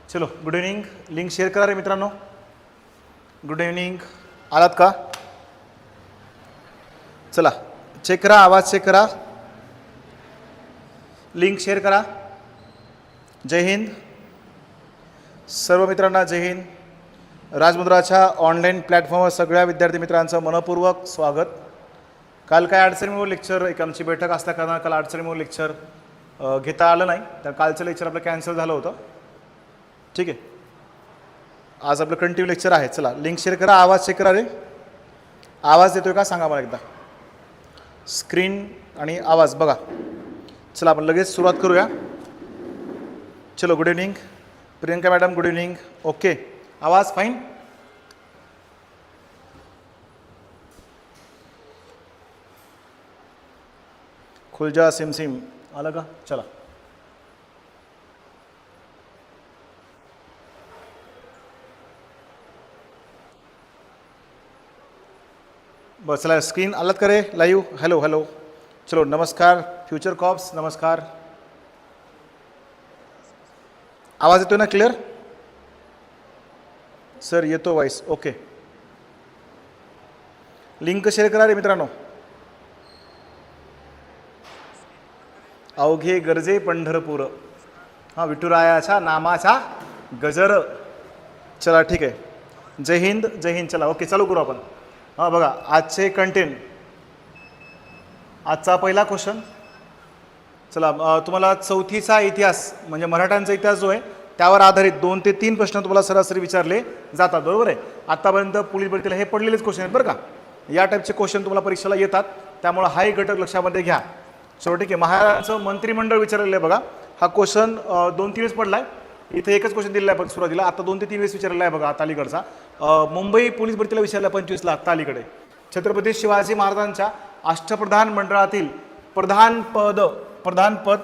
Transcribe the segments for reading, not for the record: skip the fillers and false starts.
चलो good evening. Link share करा रे मित्रांनो. Good evening. आलात का? चला चेक करा, आवाज चेक करा, लिंक शेअर करा. जय हिंद सर्व मित्रांना. जय हिंद. राजमुद्राच्या ऑनलाईन प्लॅटफॉर्मवर सगळ्या विद्यार्थी मित्रांचं मनपूर्वक स्वागत. काल काय अडचणीमुळे लेक्चर, एक आमची बैठक असल्या कारणानं काल अडचणीमुळे लेक्चर घेता आलं नाही, तर कालचं लेक्चर आपलं कॅन्सल झालं होतं. ठीक आहे, आज आपलं कंटिन्यू लेक्चर आहे. चला लिंक शेअर करा, आवाज चेक करा रे. आवाज येतोय का सांगा मला एकदा. स्क्रीन आणि आवाज बघा. चला आपण लगेच सुरुवात करूया. चलो good evening Priyanka madam. Good evening. Okay, आवाज फाईन. खुलजा सिमसिम आलं का? चला बस चला स्क्रीन आलात का रे लाईव्ह. Hello hello. चलो नमस्कार फ्युचर कॉप्स. नमस्कार. आवाज येतो ना क्लिअर? सर येतो वॉइस. ओके, लिंक शेअर करा रे मित्रांनो. अवघे गरजे पंढरपूर, हां विठुरायाच्या नामाचा गजर. चला ठीक आहे. जय हिंद जय हिंद. चला ओके चालू करू आपण. हां बघा आजचे कंटेंट. आजचा पहिला क्वेश्चन. चला तुम्हाला चौथीचा इतिहास म्हणजे मराठ्यांचा इतिहास जो आहे त्यावर आधारित 2 ते 3 प्रश्न तुम्हाला सरासरी विचारले जातात, बरोबर आहे. आत्तापर्यंत पोलीस भरतीला हे पडलेलेच क्वेश्चन आहेत बरं का. या टाईपचे क्वेश्चन तुम्हाला परीक्षेला येतात, त्यामुळे हाही घटक लक्षामध्ये घ्या. चलो ठीक आहे. महाराजांचं मंत्रिमंडळ विचारलेलं आहे बघा. हा क्वेश्चन 2-3 वेळेस पडला आहे. इथे एकच क्वेश्चन दिलेला आहे सुरुवातीला, आता 2 ते 3 वेळेस विचारलेला आहे बघा. आता अलीकडचा मुंबई पोलीस भरतीला विचारला 25ला आत्ता अलीकडे. छत्रपती शिवाजी महाराजांच्या अष्टप्रधान मंडळातील प्रधानपद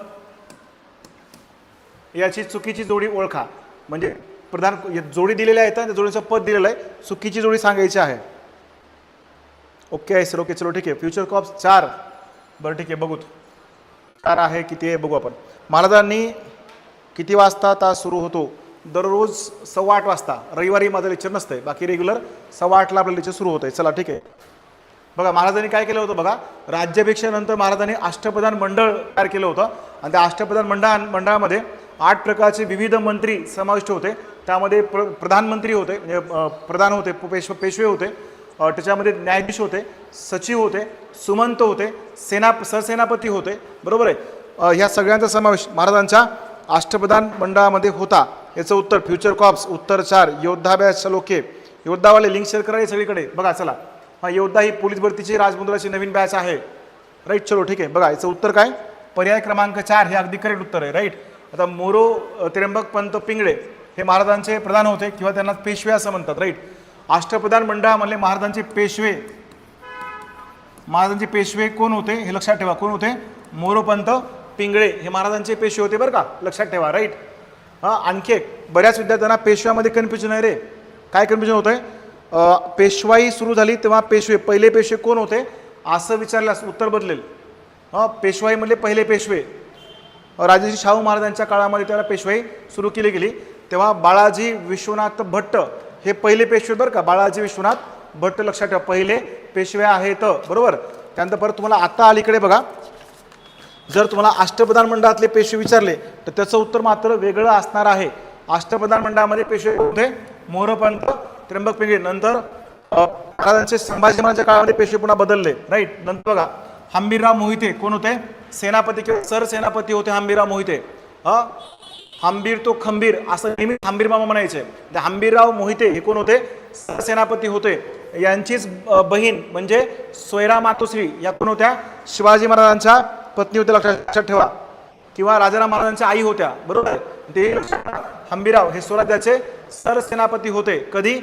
याची चुकीची जोडी ओळखा. म्हणजे प्रधान जोडी दिलेली आहे, त्या जोडीचं पद दिलेलं आहे, चुकीची जोडी सांगायची आहे. ओके आहे सर. ओके चलो ठीक आहे. Future cops 4. बरं ठीक आहे बघू 4 आहे किती आहे बघू आपण. महाराजांनी किती वाजता तास सुरू होतो? दररोज 8:15 वाजता. रविवारी माझं लेक्चर नसतंय, बाकी रेग्युलर 8:15ला आपलं लेक्चर सुरू होतंय. चला ठीक आहे. बघा महाराजांनी काय केलं होतं बघा. राज्याभिषेकानंतर महाराजांनी अष्टप्रधान मंडळ तयार केलं होतं आणि त्या अष्टप्रधान मंडळामध्ये 8 प्रकारचे विविध मंत्री समाविष्ट होते. त्यामध्ये प्रधानमंत्री होते, म्हणजे प्रधान होते, पेशवे होते, त्याच्यामध्ये न्यायाधीश होते, सचिव होते, सुमंत होते, सरसेनापती होते, बरोबर आहे. ह्या सगळ्यांचा समावेश महाराजांच्या अष्टप्रधान मंडळामध्ये होता. याचं उत्तर फ्युचर कॉप्स उत्तर 4. योद्धा बॅच लोके. योद्धावाले लिंक शेअर करायला सगळीकडे बघा. चला हां योद्धा ही पोलीस भरतीची राजमुद्राची नवीन बॅच आहे, राईट. चलो ठीक आहे. बघा याचं उत्तर काय? पर्याय क्रमांक 4 हे अगदी करेक्ट उत्तर आहे, राईट. आता मोरो त्र्यंबक पंत पिंगळे हे महाराजांचे प्रधान होते किंवा त्यांना पेशवे असं म्हणतात, राईट. अष्टप्रधान मंडळामधले महाराजांचे पेशवे कोण होते हे लक्षात ठेवा. कोण होते? मोरोपंत पिंगळे हे महाराजांचे पेशवे होते बरं का, लक्षात ठेवा, राईट. हां आणखी एक बऱ्याच विद्यार्थ्यांना पेशव्यामध्ये कन्फ्युजन आहे रे. काय कन्फ्युजन होतं आहे? पेशवाई सुरू झाली तेव्हा पहिले पेशवे कोण होते असं विचारल्यास उत्तर बदलेल. पेशवाईमधले पहिले पेशवे राजाजी शाहू महाराजांच्या काळामध्ये त्याला पेशवाई सुरू केली गेली, तेव्हा बाळाजी विश्वनाथ भट्ट हे पहिले पेशवे बरं का. बाळाजी विश्वनाथ भट्ट लक्षात ठेवा, पहिले पेशवे आहेत, बरोबर. त्यानंतर परत तुम्हाला आता अलीकडे बघा, जर तुम्हाला अष्टप्रधान मंडळातले पेशवे विचारले तर त्याचं उत्तर मात्र वेगळं असणार आहे. अष्टप्रधान मंडळामध्ये पेशवे होते मोरोपंत त्र्यंबक पिंगळे. नंतर महाराजांचे संभाजी महाराजांच्या काळामध्ये पेशवे पुन्हा बदलले, राईट. नंतर बघा हंबीरराव मोहिते कोण होते? सेनापती किंवा सरसेनापती होते हंबीरराव मोहिते. हंबीर तो खंबीर असं नेहमी हंबीर मामा म्हणायचे. हंबीरराव मोहिते हे कोण होते? सरसेनापती होते. यांचीच बहीण म्हणजे सोयरा मातोश्री या कोण होत्या? शिवाजी महाराजांच्या पत्नी होत्या, लक्षात ठेवा, किंवा राजाराम महाराजांच्या आई होत्या, बरोबर. ते हंबीरराव हे स्वराज्याचे सरसेनापती होते. कधी?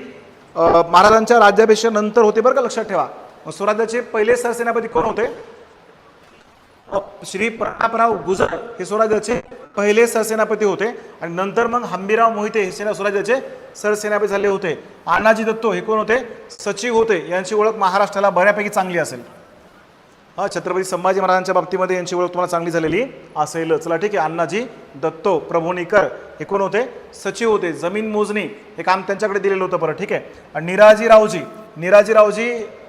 महाराजांच्या राज्याभिषेकानंतर होते बरं का, लक्षात ठेवा. स्वराज्याचे पहिले सरसेनापती कोण होते? श्री प्रतापराव गुजर हे स्वराज्याचे पहिले सरसेनापती होते आणि नंतर मग हंबीरराव मोहिते हे स्वराज्याचे सरसेनापती झाले होते. अण्णाजी दत्तो हे कोण होते? सचिव होते. यांची ओळख महाराष्ट्राला बऱ्यापैकी चांगली असेल. छत्रपती संभाजी महाराजांच्या बाबतीमध्ये यांची ओळख तुम्हाला चांगली झालेली असेल. चला ठीक आहे. अण्णाजी दत्तो प्रभुणीकर हे कोण होते? सचिव होते. जमीन मोजणी हे काम त्यांच्याकडे दिलेलं होतं. बरं ठीक आहे. आणि निराजीरावजी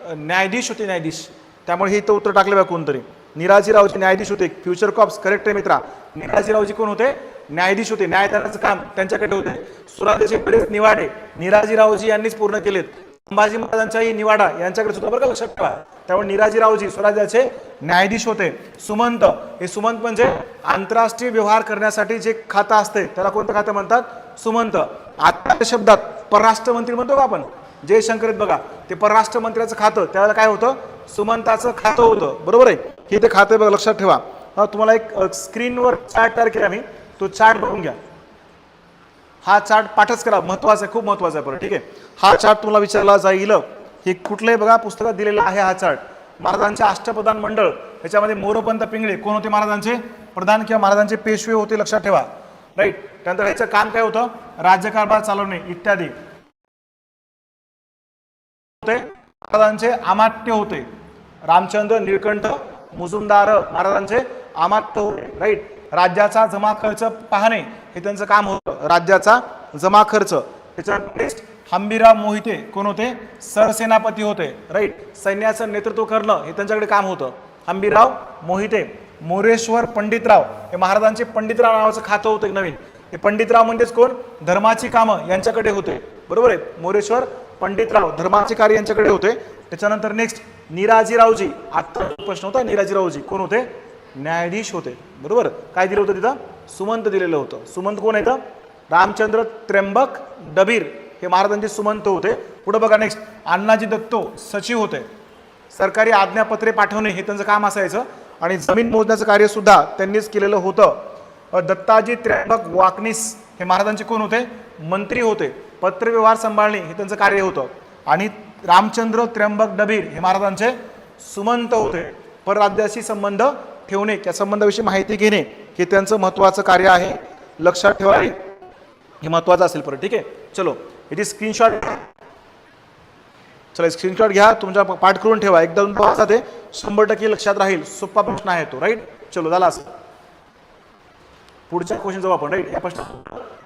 न्यायाधीश होते, न्यायाधीश. त्यामुळे हे इथं उत्तर टाकले बघा कोणतरी. निराजीरावजी न्यायाधीश होते. फ्युचर कॉप्स करेक्ट आहे मित्रा. निराजीरावजी कोण होते? न्यायाधीश होते. न्यायदानाचं काम त्यांच्याकडे होते. स्वराज्याचे बरेच निवाडे निराजीरावजी यांनीच पूर्ण केलेत. संभाजी महाराजांच्याही निवाडा यांच्याकडे सुद्धा बरं का, लक्षात ठेवा. त्यामुळे निराजीरावजी स्वराज्याचे न्यायाधीश होते. सुमंत हे सुमंत म्हणजे आंतरराष्ट्रीय व्यवहार करण्यासाठी जे खातं असते त्याला कोणतं खातं म्हणतात? सुमंत. आता शब्दात परराष्ट्र मंत्री म्हणतो का आपण? जयशंकर आहेत बघा, ते परराष्ट्र मंत्र्याचं खातं त्याला काय होतं? सुमंताचं खातं होतं. बरोबर आहे. हे ते खातं बघा, लक्षात ठेवा. तुम्हाला एक स्क्रीनवर चार्ट तयार केला मी, तो चार्ट बघून घ्या. हा चार्ट पाठच करा, महत्वाचा आहे, खूप महत्वाचा आहे. बरं ठीक आहे. हा चार्ट तुम्हाला विचारला जाईल. हे कुठलंही बघा पुस्तकात दिलेला आहे हा चार्ट. महाराजांचे अष्टप्रधान मंडळ याच्यामध्ये मोरोपंत पिंगळे कोण होते? महाराजांचे प्रधान किंवा महाराजांचे पेशवे होते, लक्षात ठेवा. राईट. त्यानंतर याचं काम काय होतं? राज्यकारभार चालवणे इत्यादी. महाराजांचे अमात्य होते. रामचंद्र निळकंठ मुजुमदार महाराजांचे अमात्य होते. राईट. राज्याचा जमा खर्च पाहणे हे त्यांचं काम होतं. राज्याचा जमा खर्च. त्याच्यानंतर नेक्स्ट हंबीरराव मोहिते कोण होते? सरसेनापती होते. राईट. सैन्याचं नेतृत्व करणं हे त्यांच्याकडे काम होतं. हंबीरराव मोहिते. मोरेश्वर पंडितराव हे महाराजांचे पंडितराव नावाचं खातं होतं नवीन. हे पंडितराव म्हणजेच कोण? धर्माची कामं यांच्याकडे होते. बरोबर आहे. मोरेश्वर पंडितराव धर्माचे कार्य यांच्याकडे होते. त्याच्यानंतर नेक्स्ट निराजीरावजी. आता प्रश्न होता, निराजीरावजी कोण होते? न्यायाधीश होते. बरोबर. काय दिलं होतं तिथं? सुमंत दिलेलं होतं. सुमंत कोण येतं? रामचंद्र त्र्यंबक डबीर हे महाराजांचे सुमंत होते. पुढे बघा नेक्स्ट अण्णाजी दत्तो सचिव होते. सरकारी आज्ञापत्रे पाठवणे हे त्यांचं काम असायचं. आणि जमीन मोजण्याचं कार्य सुद्धा त्यांनीच केलेलं होतं. दत्ताजी त्र्यंबक वाकनीस हे महाराजांचे कोण होते? मंत्री होते. पत्रव्यवहार सांभाळणे हे त्यांचं कार्य होतं. आणि रामचंद्र त्र्यंबक डबीर हे महाराजांचे सुमंत होते. परराज्याशी संबंध ठेवणे, त्या संबंधाविषयी माहिती घेणे हे त्यांचं महत्त्वाचं कार्य आहे, लक्षात ठेवा. हे महत्त्वाचं असेल. परत ठीक आहे. चलो इथे स्क्रीनशॉट. चला स्क्रीनशॉट घ्या, तुमच्या पाठ करून ठेवा. एकदा वाचा, ते 100% लक्षात राहील. सोपा प्रश्न आहे तो. राईट. चलो झाला असं. पुढच्या क्वेश्चन जाऊ आपण. राईट. या प्रश्न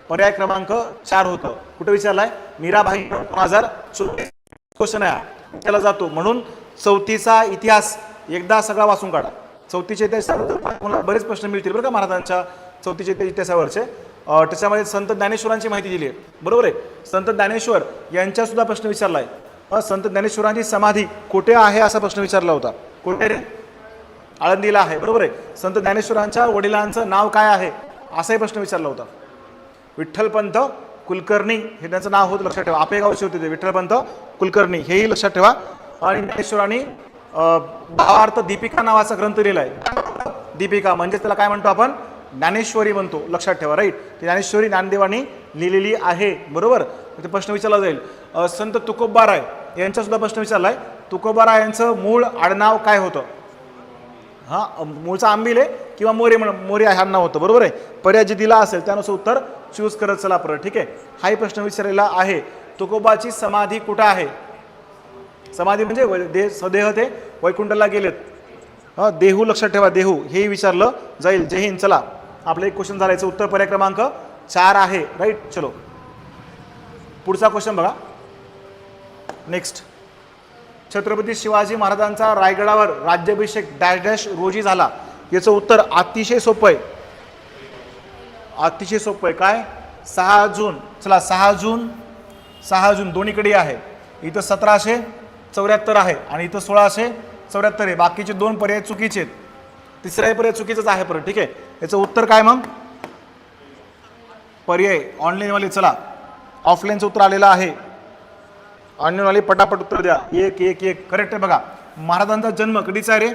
पर्याय क्रमांक 4 होतं. कुठे विचारलाय? मीराबाई 2024 क्वेश्चन आहे. त्याला जातो म्हणून चौथीचा इतिहास एकदा सगळा वाचून काढा. चौथीच्या इतिहासावर बरेच प्रश्न मिळतील बरं का महाराजांच्या चौथीच्या इतिहासावरचे. त्याच्यामध्ये संत ज्ञानेश्वरांची माहिती दिली आहे. बरोबर आहे. संत ज्ञानेश्वर यांचा सुद्धा प्रश्न विचारलाय. संत ज्ञानेश्वरांची समाधी कुठे आहे असा प्रश्न विचारला होता. कुठे रे? आळंदीला आहे. बरोबर आहे. संत ज्ञानेश्वरांच्या वडिलांचं नाव काय आहे असाही प्रश्न विचारला होता. विठ्ठलपंत कुलकर्णी हे त्यांचं नाव होतं, लक्षात ठेवा. आपेगावचे होते ते विठ्ठलपंत कुलकर्णी, हेही लक्षात ठेवा. आणि ज्ञानेश्वरांनी भावार्थ दीपिका नावाचा ग्रंथ लिहिला आहे. दीपिका म्हणजे त्याला काय म्हणतो आपण? ज्ञानेश्वरी म्हणतो, लक्षात ठेवा. राईट. ज्ञानेश्वरी ज्ञानदेवानी लिहिलेली आहे. बरोबर. ते प्रश्न विचारला जाईल. संत तुकोबाराय यांचा सुद्धा प्रश्न विचारलाय. तुकोबाराय यांचं मूळ आडनाव काय होतं? मूळचा आंबिले किंवा मोरे मोरे हा नाव होतं. बरोबर आहे. पर्याय जे दिला असेल त्यानुसार उत्तर चूज करत चला परत. ठीक आहे. हाही प्रश्न विचारलेला आहे. तुकोबाची समाधी कुठं आहे? समाधी म्हणजे सदेह ते वैकुंठला गेलेत. देहू, लक्षात ठेवा. देहू हेही विचारलं जाईल. जय हिंद. चला आपलं एक क्वेश्चन झालं. याचं उत्तर पर्याय क्रमांक 4 आहे. राईट. चलो पुढचा क्वेश्चन बघा. नेक्स्ट. छत्रपती शिवाजी महाराजांचा रायगडावर राज्याभिषेक डॅश डॅश रोजी झाला. याचं उत्तर अतिशय सोपं आहे. अतिशय सोपं आहे. काय? 6 जून. चला 6 जून दोन्हीकडे आहे. इथं 1774 आहे आणि इथं 1674 आहे. बाकीचे 2 पर्याय चुकीचे आहेत. तिसराही पर्याय चुकीचाच आहे परत. ठीक आहे. याचं उत्तर काय मग? पर्याय ऑनलाईनवाले. चला ऑफलाईनचं उत्तर आलेलं आहे. ऑनलाईनवाले पटापट उत्तर द्या. 1 करेक्ट आहे. बघा महाराजांचा जन्म कधीचा आहे रे?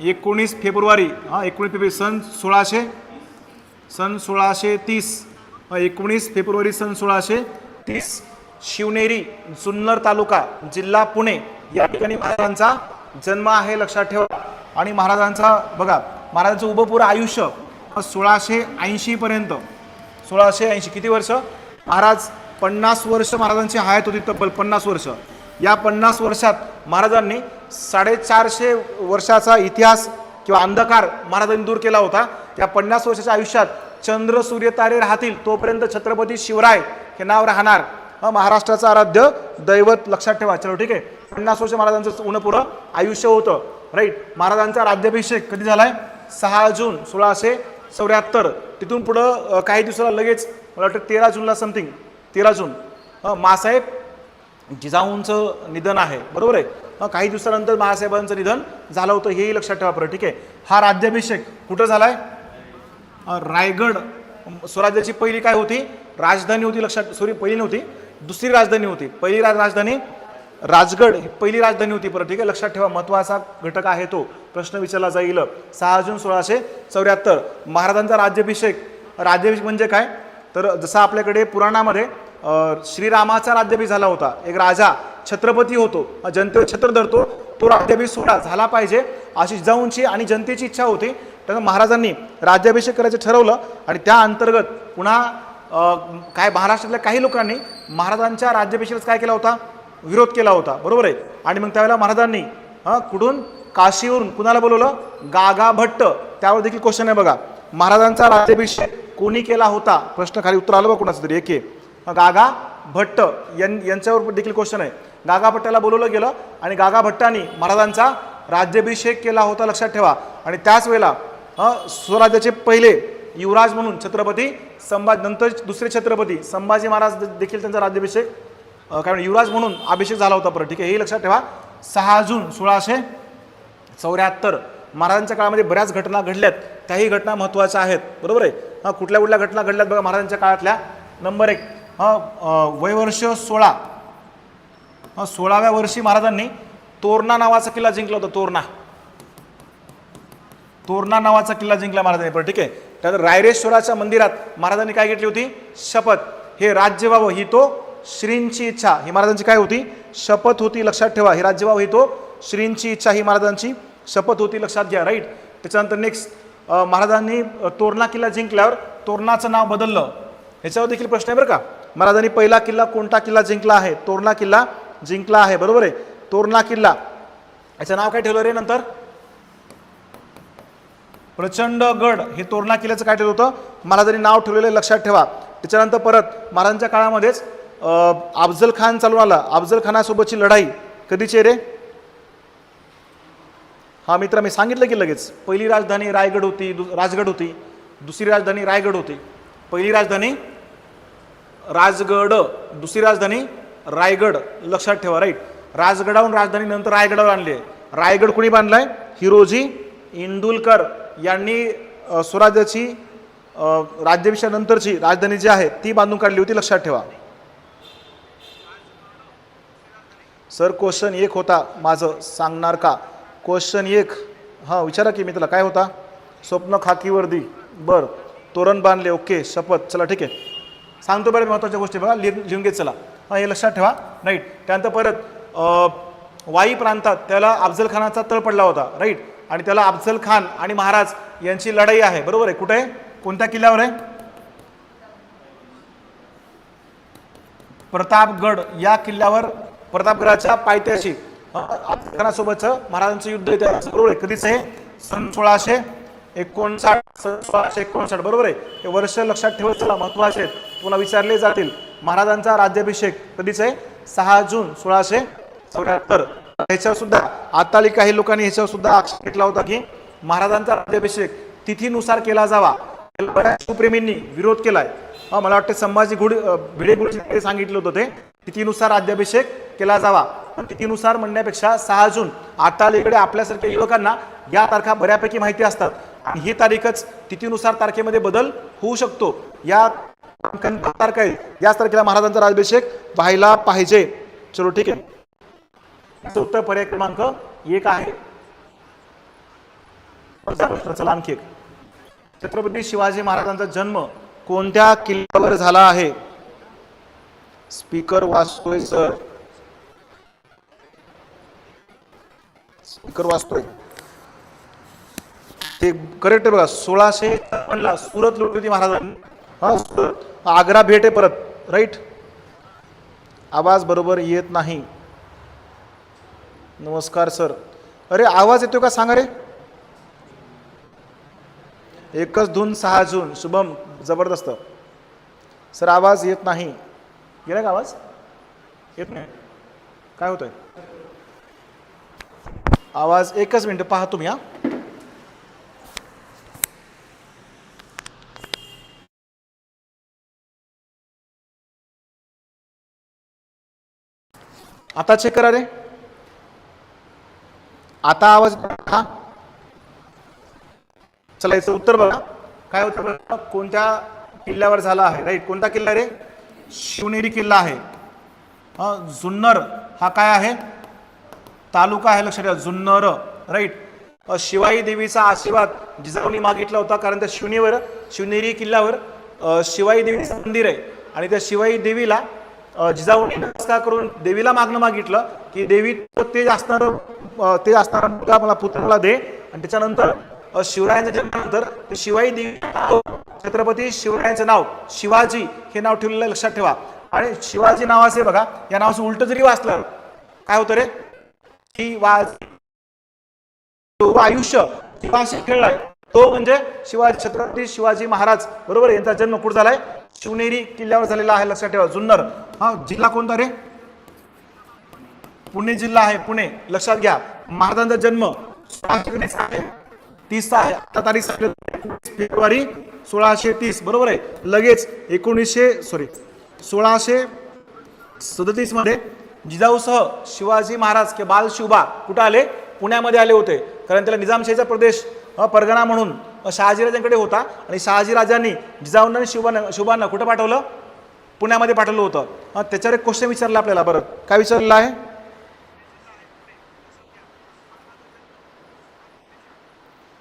19 फेब्रुवारी. 19 फेब्रुवारी सन 1630. 19 फेब्रुवारी सन 1630. शिवनेरी जुन्नर तालुका जिल्हा पुणे या ठिकाणी महाराजांचा जन्म आहे, लक्षात ठेवा. आणि महाराजांचा बघा महाराजांचं उभं पुरं आयुष्य 1680 पर्यंत. 1680 किती वर्ष? महाराज 50 वर्ष महाराजांची हयात होती. तब्बल 50 वर्ष. या 50 वर्षात महाराजांनी 450 वर्षाचा इतिहास किंवा अंधकार महाराजांनी दूर केला होता. या 50 वर्षाच्या आयुष्यात चंद्र सूर्य तारे राहतील तोपर्यंत छत्रपती शिवराय हे नाव राहणार. महाराष्ट्राचं आराध्य दैवत लक्षात ठेवा. चलो ठीक आहे. 50 वर्ष महाराजांचं उन्हपुरं आयुष्य होतं. राईट. महाराजांचा राज्याभिषेक कधी झालाय? 6 जून 1674. तिथून पुढं काही दिवसाला लगेच मला वाटतं 13 जूनला समथिंग 13 जून मासाहेब जिजाऊंचं निधन आहे. बरोबर आहे. काही दिवसानंतर महासाहेबांचं निधन झालं होतं हेही लक्षात ठेवा बरं. ठीक आहे. हा राज्याभिषेक कुठं झालाय? रायगड. स्वराज्याची पहिली काय होती? राजधानी होती. लक्षात, सॉरी पहिली नव्हती, दुसरी राजधानी होती. पहिली राजधानी राजगड ही पहिली राजधानी होती. परत ठीक आहे. लक्षात ठेवा, महत्त्वाचा घटक आहे तो, प्रश्न विचारला जाईल. 6 जून 1674 महाराजांचा राज्याभिषेक. राज्याभिषेक म्हणजे काय? तर जसं आपल्याकडे पुराणामध्ये श्रीरामाचा राज्याभिषेक झाला होता. एक राजा छत्रपती होतो, जनतेवर छत्र धरतो, तो राज्याभिषेक सोहळा झाला पाहिजे अशी जिजाऊंची आणि जनतेची इच्छा होती. त्यामुळे महाराजांनी राज्याभिषेक करायचं ठरवलं आणि त्या अंतर्गत पुन्हा काय महाराष्ट्रातल्या काही लोकांनी महाराजांच्या राज्याभिषेकाचा काय केला होता? विरोध केला होता. बरोबर आहे. आणि मग त्यावेळेला महाराजांनी कुठून? काशीवरून कुणाला बोलवलं? गागा भट्ट. त्यावर देखील क्वेश्चन आहे बघा. महाराजांचा राज्याभिषेक कोणी केला होता? प्रश्न खाली उत्तर आलं बघ कोणाचं तरी. एक गागा भट्ट यांच्यावर देखील क्वेश्चन आहे. गागा भट्टाला बोलवलं गेलं आणि गागा भट्टांनी महाराजांचा राज्याभिषेक केला होता. लक्षात ठेवा. आणि त्याच वेळेला स्वराज्याचे पहिले युवराज म्हणून छत्रपती संभाजी, नंतर दुसरे छत्रपती संभाजी महाराज देखील त्यांचा राज्याभिषेक काय युवराज म्हणून अभिषेक झाला होता. परत ठीक आहे. हे लक्षात ठेवा. 6 जून 1674 महाराजांच्या काळामध्ये बऱ्याच घटना घडल्यात. त्याही घटना महत्त्वाच्या आहेत. बरोबर आहे. कुठल्या कुठल्या घटना घडल्यात बघा महाराजांच्या काळातल्या. नंबर 1 वयवर्ष 16. 16व्या वर्षी महाराजांनी तोरणा नावाचा किल्ला जिंकला होता. तोरणा नावाचा किल्ला जिंकला महाराजांनी. बरं ठीक आहे. त्यानंतर रायरेश्वराच्या मंदिरात महाराजांनी काय घेतली होती? शपथ. हे राज्य व्हावं ही तो श्रींची इच्छा. ही महाराजांची काय होती? शपथ होती. लक्षात ठेवा. हे राज्य व्हावं ही तो श्रींची इच्छा ही महाराजांची शपथ होती. लक्षात घ्या. राईट. त्याच्यानंतर नेक्स्ट महाराजांनी तोरणा किल्ला जिंकल्यावर तोरणाचं नाव बदललं. ह्याच्यावर देखील प्रश्न आहे बरं का. महाराजांनी पहिला किल्ला कोणता किल्ला जिंकला आहे? तोरणा किल्ला जिंकला आहे. बरोबर आहे. तोरणा किल्ला याचं नाव काय ठेवलं रे नंतर? प्रचंडगड. हे तोरणा किल्ल्याचं काय ठेवलं होतं? महाराजांनी नाव ठेवलेलं. लक्षात ठेवा. त्याच्यानंतर परत महाराजांच्या काळामध्येच अफजल खान चालून आला. अफजल खानासोबतची लढाई कधीची रे? हा मित्र मी सांगितलं की लगेच. पहिली राजधानी राजगड होती. दुसरी राजधानी रायगड होती. पहिली राजधानी राजगड, दुसरी राजधानी रायगड. लक्षात ठेवा. राईट. राजगडावरून राजधानी नंतर रायगडावर आणली आहे. रायगड कोणी बांधलाय? हिरोजी इंदुलकर यांनी स्वराज्याची राज्याभिषेकानंतरची राजधानी जी आहे ती बांधून काढली होती. लक्षात ठेवा. सर क्वेश्चन 1 होता माझं, सांगणार का? क्वेश्चन 1 हां विचारा की मी त्याला काय होता? स्वप्न खाकी वर्दी. बरं. तोरण बांधले. ओके. शपथ. चला ठीक आहे. सांगतो बरं महत्त्वाच्या गोष्टी बघा लिहून घेत चला. हे लक्षात ठेवा. राईट. त्यानंतर परत वाई प्रांतात त्याला अफजल खानाचा तळ पडला होता. राईट. आणि त्याला अफजल खान आणि महाराज यांची लढाई आहे. बरोबर आहे. कुठे? कोणत्या किल्ल्यावर आहे? प्रतापगड या किल्ल्यावर. प्रतापगडाच्या पायथ्याशी अफजल खानासोबतचं महाराजांचं युद्ध येते. बरोबर आहे. कधीच आहे? सन 1659. बरोबर आहे. हे वर्ष लक्षात ठेवत चला, महत्त्वाचे आहेत, पुन्हा विचारले जातील. महाराजांचा राज्याभिषेक कधीच आहे? 6 जून 1674. ह्याच्यावर सुद्धा आता काही लोकांनी ह्याच्यावर सुद्धा आक्षेप घेतला होता की महाराजांचा राज्याभिषेक तिथीनुसार केला जावा. बऱ्याच शिवप्रेमींनी विरोध केलाय. मला वाटतं संभाजी भिडे सांगितलं होतं ते तिथीनुसार राज्याभिषेक केला जावा. पण तिथीनुसार म्हणण्यापेक्षा 6 जून आता इकडे आपल्यासारख्या युवकांना या तारखा बऱ्यापैकी माहिती असतात आणि ही तारीखच तिथीनुसार तारखेमध्ये बदल होऊ शकतो. या तारखा आहे, याच तारखेला महाराजांचा राज्याभिषेक व्हायला पाहिजे. चलो ठीक आहे. उत्तर पर्याय क्रमांक 1 आहे. चला आणखी एक. छत्रपती शिवाजी महाराजांचा जन्म कोणत्या किल्ल्यावर झाला आहे? स्पीकर वाचतोय सर. स्पीकर वाचतोय ते करेक्ट आहे बघा. 1656 सुरत लुटली होती महाराजांनी. आग्रा भेट आहे परत. राईट. आवाज बरोबर येत नाही. नमस्कार सर. अरे आवाज येतो का सांगा रे. 1 जून 6 जून शुभम जबरदस्त. सर आवाज येत नाही. गेला का आवाज? येत नाही. काय होतंय? आवाज 1 मिनिट पहा तुम्ही. हा आता चेक करा रे. आता आवाज. हा चला याचं उत्तर बघा. काय होतं? कोणत्या किल्ल्यावर झाला आहे? राईट. कोणता किल्ला रे? शिवनेरी किल्ला आहे. जुन्नर हा काय आहे? तालुका आहे, लक्षात ठेवा. जुन्नर. राईट. शिवाई देवीचा आशीर्वाद जिजाऊंनी मागितला होता, कारण त्या शिवनेरी किल्ल्यावर शिवाई देवीचं मंदिर आहे आणि त्या शिवाई देवीला जिजाऊंनी नमस्कार करून देवीला मागितलं की देवी तेज असणारा मुलगा मला पुत्र मला दे. आणि त्याच्यानंतर शिवरायांच्या जन्मानंतर शिवाई देवी छत्रपती शिवरायांचं नाव शिवाजी हे नाव ठेवलेलं लक्षात ठेवा. आणि शिवाजी नावाचे बघा, या नावाचं उलट जरी वाचलं काय होतं रे? आयुष्य शिवाशी खेळलाय तो म्हणजे शिवाजी, छत्रपती शिवाजी महाराज. बरोबर. यांचा जन्म कुठे झालाय? शिवनेरी किल्ल्यावर झालेला आहे, लक्षात ठेवा. जुन्नर. जिल्हा कोणता रे? पुणे जिल्हा आहे. पुणे. लक्षात घ्या. महाराजांचा जन्म 30 आहे. आता तारीख फेब्रुवारी 1630. बरोबर आहे. लगेच 1637 मध्ये जिजाऊसह शिवाजी महाराज के बाल शिवबा कुठे आले? पुण्यामध्ये आले होते. कारण त्याला निजामशाहीचा प्रदेश परगणा म्हणून शहाजीराजांकडे होता आणि शहाजीराजांनी जिजाऊंना आणि शिवबांना कुठं पाठवलं? पुण्यामध्ये पाठवलं होतं. त्याच्यावर एक क्वेश्चन विचारला आपल्याला. बरं काय विचारलेला आहे?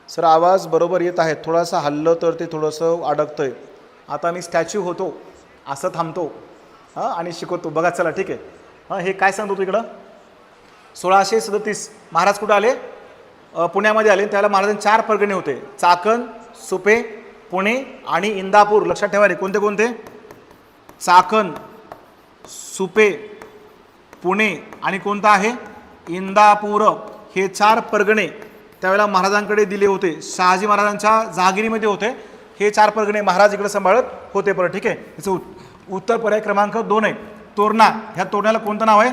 सर आवाज बरोबर येत आहे. थोडासा हल्लं तर ते थोडंसं अडकतंय. आता मी स्टॅच्यू होतो असं थांबतो आणि शिकवतो. बघा चला ठीक आहे. हे काय सांगतो तू इकडं? 1637 महाराज कुठं आले? पुण्यामध्ये आले. त्याला महाराजांचे 4 परगणे होते. चाकण, सुपे, पुणे आणि इंदापूर. लक्षात ठेवा रे. कोणते कोणते? चाकण, सुपे, पुणे आणि कोणता आहे? इंदापूर. हे 4 परगणे त्यावेळेला महाराजांकडे दिले होते. शहाजी महाराजांच्या जहागिरीमध्ये होते हे 4 परगणे. महाराज इकडे सांभाळत होते. परत ठीक आहे. याचं उत्तर पर्याय क्रमांक 2 आहे. तोरणा. ह्या तोरणाला कोणतं नाव आहे?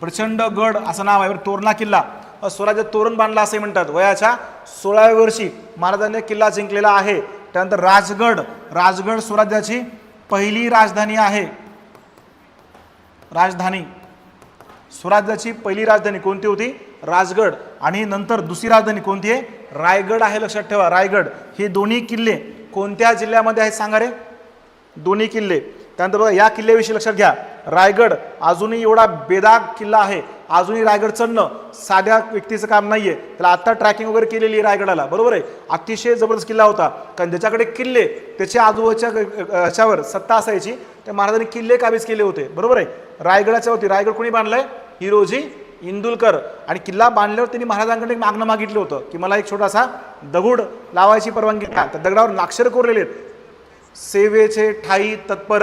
प्रचंडगड असं नाव आहे. तोरणा किल्ला. स्वराज्यात तोरण बांधला असे म्हणतात. वयाच्या 16व्या वर्षी महाराजांनी किल्ला जिंकलेला आहे. त्यानंतर राजगड. राजगड स्वराज्याची पहिली राजधानी आहे. स्वराज्याची पहिली राजधानी कोणती होती? राजगड. आणि नंतर दुसरी राजधानी कोणती आहे? रायगड आहे. लक्षात ठेवा. रायगड. हे दोन्ही किल्ले कोणत्या जिल्ह्यामध्ये आहेत सांगा रे? दोन्ही किल्ले. त्यानंतर बघा या किल्ल्याविषयी लक्षात घ्या. रायगड अजूनही एवढा बेदाग किल्ला आहे. अजूनही रायगड चढणं साध्या व्यक्तीचं काम नाहीये. त्याला आता ट्रॅकिंग वगैरे केलेली आहे रायगडाला. बरोबर आहे. अतिशय जबरदस्त किल्ला होता. कारण ज्याच्याकडे किल्ले त्याच्या आजूबाजूच्या ह्याच्यावर सत्ता असायची त्या महाराजांनी किल्ले काबीज केले होते. बरोबर आहे. रायगडाच्या होती. रायगड कोणी बांधलाय? हिरोजी इंदुलकर. आणि किल्ला बांधल्यावर त्यांनी महाराजांकडे मागणं मागितलं होतं की मला एक छोटासा दगड लावायची परवानगी द्या. त्या दगडावर अक्षर कोरलेले आहेत. सेवेचे ठाई तत्पर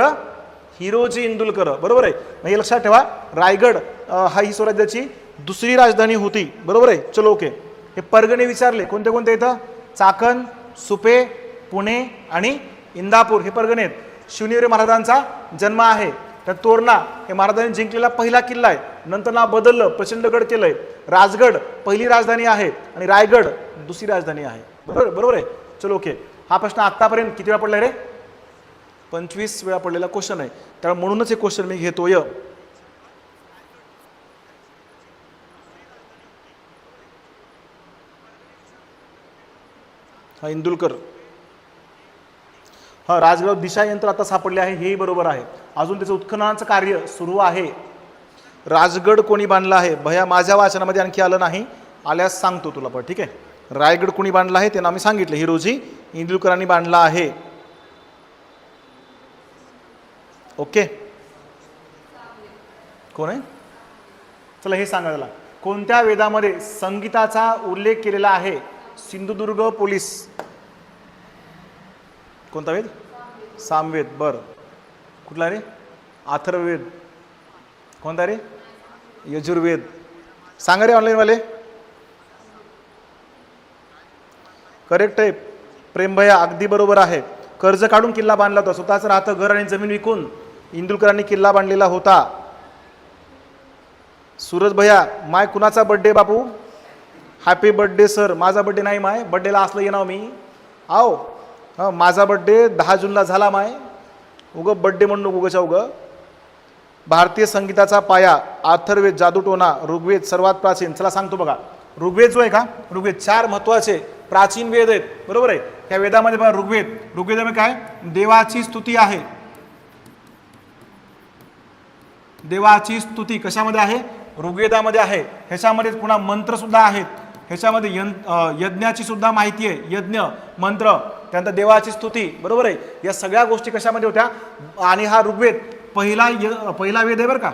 हिरोजी इंदुलकर. बरोबर आहे. हे लक्षात ठेवा. रायगड ही स्वराज्याची दुसरी राजधानी होती. बरोबर आहे. चलो ओके. हे परगणे विचारले कोणते कोणते इथं? चाकण, सुपे, पुणे आणि इंदापूर हे परगणे आहेत. शिवनेरी महाराजांचा जन्म आहे. तर तोरणा हे महाराजांनी जिंकलेला पहिला किल्ला आहे. नंतर नाव बदललं, प्रचंडगड केलंय. राजगड पहिली राजधानी आहे आणि रायगड दुसरी राजधानी आहे. बरोबर आहे. चलो ओके. हा प्रश्न आतापर्यंत किती वेळा पडलाय रे? 25 वेळा पडलेला क्वेश्चन आहे. त्यामुळे म्हणूनच हे क्वेश्चन मी घेतोय. हा इंदुलकर. राजगड दिशा यंत्र आता सापडले आहे हेही बरोबर आहे. अजून त्याचं उत्खननाचं कार्य सुरू आहे. राजगड कोणी बांधला आहे? भया माझ्या वाचनामध्ये आणखी आलं नाही. आल्यास सांगतो तुला पण. ठीक आहे. रायगड कोणी बांधला आहे ते नाव मी सांगितलं. हिरोजी इंदुलकरांनी बांधला आहे. ओके. कोण आहे? चला हे सांगा त्याला. कोणत्या वेदामध्ये संगीताचा उल्लेख केलेला आहे? सिंधुदुर्ग पोलीस. कोणता वेद? सामवेद. बर. कुठला रे? अथर्ववेद. कोणता रे? यजुर्वेद. सांगा रे ऑनलाईनवाले. करेक्ट आहे प्रेम भैया, अगदी बरोबर आहे. कर्ज काढून किल्ला बांधला होता, स्वतःच राहतं घर आणि जमीन विकून इंदुलकरांनी किल्ला बांधलेला होता. सूरज भैया, माय कुणाचा बर्थडे बापू? Happy birthday sir. माझा बर्थडे नाही माय, बर्थडेला असलं येणार मी. आओ हां, माझा बर्थडे 10 जूनला झाला माय. उगं बर्थडे म्हणून उगंच्या उगं. भारतीय संगीताचा पाया अथर्ववेद, जादूटोना, ऋग्वेद सर्वात प्राचीन. चला सांगतो बघा, ऋग्वेद जो आहे का, ऋग्वेद 4 महत्त्वाचे प्राचीन वेद आहेत, बरोबर आहे. त्या वेदामध्ये बघा ऋग्वेदामध्ये काय, देवाची स्तुती आहे. देवाची स्तुती कशामध्ये आहे? ऋग्वेदामध्ये आहे. ह्याच्यामध्ये पुन्हा मंत्र सुद्धा आहेत. ह्याच्यामध्ये यज्ञाची सुद्धा माहिती आहे, यज्ञ मंत्र, त्यानंतर देवाची स्तुती, बरोबर आहे. या सगळ्या गोष्टी कशामध्ये होत्या? आणि हा ऋग्वेद पहिला वेद आहे बरं का.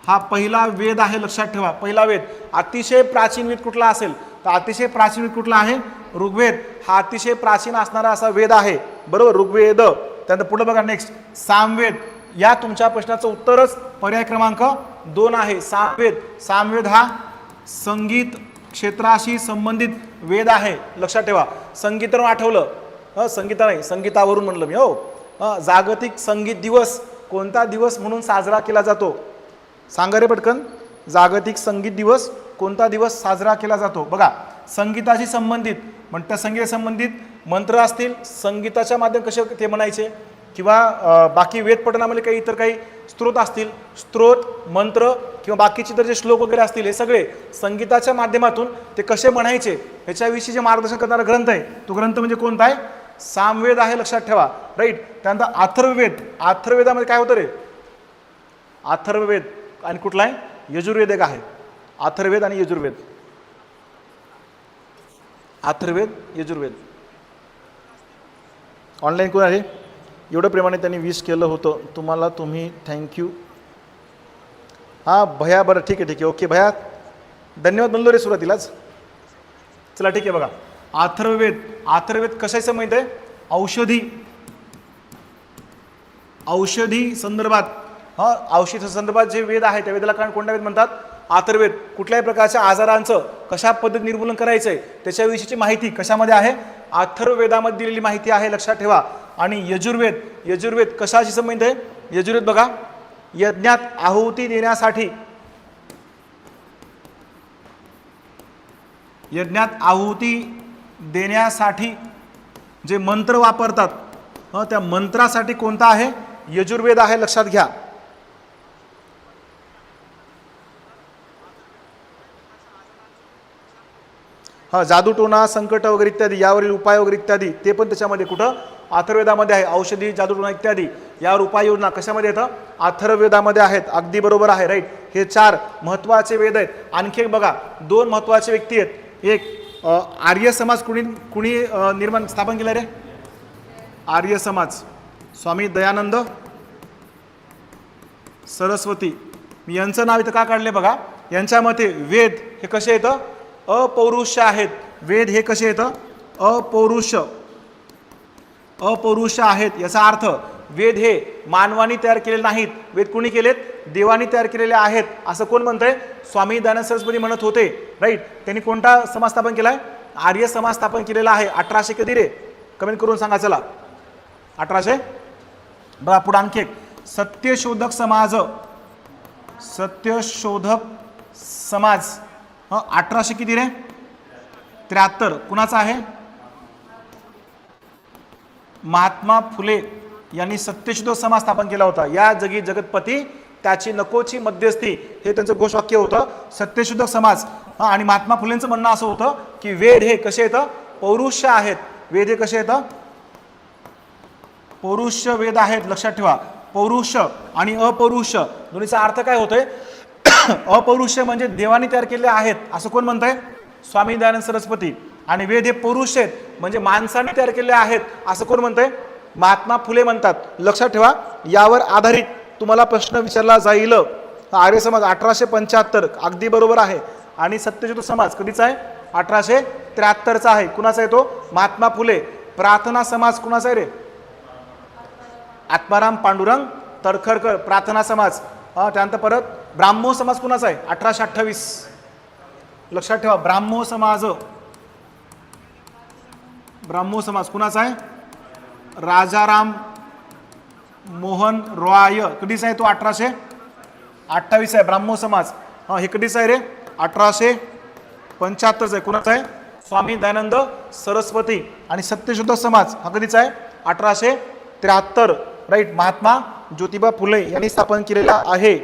हा पहिला वेद आहे, लक्षात ठेवा. पहिला वेद. अतिशय प्राचीन वेद कुठला असेल तर अतिशय प्राचीन वेद कुठला आहे? ऋग्वेद. हा अतिशय प्राचीन असणारा असा वेद आहे, बरोबर, ऋग्वेद. त्यानंतर पुढे बघा नेक्स्ट सामवेद. या तुमच्या प्रश्नाचं उत्तरच पर्याय क्रमांक 2 आहे, सामवेद. सामवेद हा संगीत क्षेत्राशी संबंधित वेद आहे, लक्षात ठेवा. संगीतावरून आठवलं, संगीता नाही, संगीतावरून म्हणलं मी. हो, जागतिक संगीत दिवस कोणता दिवस म्हणून साजरा केला जातो? सांगा रे पटकन. जागतिक संगीत दिवस कोणता दिवस साजरा केला जातो? बघा, संगीताशी संबंधित म्हणजे त्या संगीताशी संबंधित मंत्र असतील, संगीताच्या माध्यम कसे ते म्हणायचे, किंवा बाकी वेद पठणामध्ये काही इतर काही स्त्रोत असतील, स्त्रोत मंत्र किंवा बाकीचे तर जे श्लोक वगैरे असतील, हे सगळे संगीताच्या माध्यमातून ते कसे म्हणायचे ह्याच्याविषयी जे मार्गदर्शन करणारा ग्रंथ आहे, तो ग्रंथ म्हणजे कोणता आहे? सामवेद आहे, लक्षात ठेवा. राईट. त्यानंतर अथर्ववेद. अथर्ववेदामध्ये काय होतं रे? अथर्ववेद आणि कुठला आहे? यजुर्वेद एक आहे. अथर्ववेद आणि यजुर्वेद. अथर्ववेद, यजुर्वेद. ऑनलाईन कोण आहे? एवढं प्रेमाने त्यांनी विश केलं होतं तुम्हाला, तुम्ही थँक्यू. हां भैया, बरं ठीक आहे, ओके भैया, धन्यवाद म्हणलो रे सुरुवातीलाच. चला ठीक आहे. बघा, अथर्ववेद. अथर्ववेद कशाचं माहीत आहे? औषधी संदर्भात. औषधी संदर्भात जे वेद आहे त्या वेदाला कोणता वेद म्हणतात? अथर्ववेद. कुठल्याही प्रकारच्या आजारांचं कशा पद्धतीने निर्मूलन करायचं आहे त्याच्याविषयीची माहिती कशामध्ये आहे? अथर्ववेदामध्ये दिलेली माहिती आहे, लक्षात ठेवा. आणि यजुर्वेद. यजुर्वेद कशाशी संबंधित आहे? यजुर्वेद बघा, यज्ञात आहुती देण्यासाठी, यज्ञात आहुती देण्यासाठी जे मंत्र वापरतात, त्या मंत्रासाठी कोणता आहे? यजुर्वेद आहे, लक्षात घ्या. जादूटोना, संकट वगैरे इत्यादी, यावरील उपाय वगैरे इत्यादी, ते पण त्याच्यामध्ये कुठं? अथर्ववेदामध्ये आहे. औषधी, जादूटोना इत्यादी यावर उपाययोजना कशामध्ये येतं? अथर्ववेदामध्ये आहेत. अगदी बरोबर आहे, राईट. हे 4 महत्त्वाचे वेद आहेत. आणखी एक बघा, 2 महत्त्वाचे व्यक्ती आहेत. एक आर्य समाज कुणी स्थापन केला रे? आर्य समाज, स्वामी दयानंद सरस्वती. मी यांचं नाव इथं का काढले बघा. यांच्या मते वेद हे कसे येतं? अपौरुष आहेत. वेद हे कसे येतं? अपौरुष आहेत. याचा अर्थ वेद हे मानवाने तयार केलेले नाहीत, वेद कुणी केलेत? देवानी तयार केलेले आहेत, असं कोण म्हणतंय? स्वामी दयानंद सरस्वती म्हणत होते, राईट. त्यांनी कोणता समाज स्थापन केलाय? आर्य समाज स्थापन केलेला आहे. 1800 कधी रे? कमेंट करून सांगा. चला 1800. बघा पुढे आणखी एक सत्यशोधक समाज. सत्यशोधक समाज 1800 किती रे? 73. कुणाचा आहे? महात्मा फुले यांनी सत्यशोधक समाज स्थापन केला होता. या जगी जगतपती त्याची नकोची मध्यस्थी, हे त्यांचं घोषवाक्य होतं. सत्यशोधक समाज. आणि महात्मा फुलेंचं म्हणणं असं होतं की वेद हे कसे येतं? पौरुष आहेत. वेद हे कसे येतं? पौरुष वेद आहेत, लक्षात ठेवा. पौरुष आणि अपौरुष दोन्हीचा अर्थ काय होतोय? अपौरुष म्हणजे देवानी तयार केले आहेत, असं कोण म्हणतंय? स्वामी दयानंद सरस्वती. आणि वेद हे पौरुष आहेत म्हणजे माणसाने तयार केले आहेत, असं कोण म्हणतंय? महात्मा फुले म्हणतात. लक्षात ठेवा. यावर आधारित तुम्हाला प्रश्न विचारला जाईल. आर्य समाज 1875 अगदी बरोबर आहे. आणि सत्यशोधक समाज कधीचा आहे? 1873चा आहे. कुणाचा आहे तो? महात्मा फुले. प्रार्थना समाज कुणाचा आहे रे? आत्माराम पांडुरंग तडखरकर. प्रार्थना समाज. त्यानंतर परत ब्राह्मो समाज कुणाचा आहे? 1828. लक्षात ठेवा, ब्राह्मो समाज कुणाचा आहे? राजाराम मोहन रॉय. कधीचा आहे तो? 1828 आहे ब्राह्मो समाज. हा, हे कधीचा आहे रे? 1875 आहे. कुणाचा आहे? स्वामी दयानंद सरस्वती. आणि सत्यशोधक समाज हा कधीचा आहे? 1873. राईट, महात्मा ज्योतिबा फुले यांनी स्थापन केलेला आहे.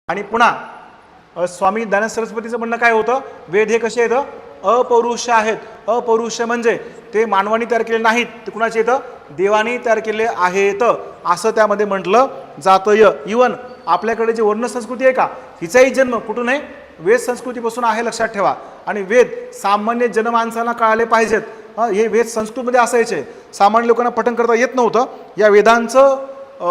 आणि पुन्हा स्वामी दयानंद सरस्वतीचं म्हणणं काय होतं? वेद हे कसे येतं? अपौरुष आहेत. अपौरुष म्हणजे ते मानवाने तयार केले नाहीत, ते कुणाचे येतं? देवानी तयार केले आहेत असं त्यामध्ये म्हटलं जातं. इवन आपल्याकडे जी वर्ण संस्कृती आहे का, हिचाही जन्म कुठून आहे? वेद संस्कृतीपासून आहे, लक्षात ठेवा. आणि वेद सामान्य जनमानसांना कळाले पाहिजेत. हे वेद संस्कृतमध्ये असायचे, सामान्य लोकांना पठण करता येत नव्हतं. या वेदांचं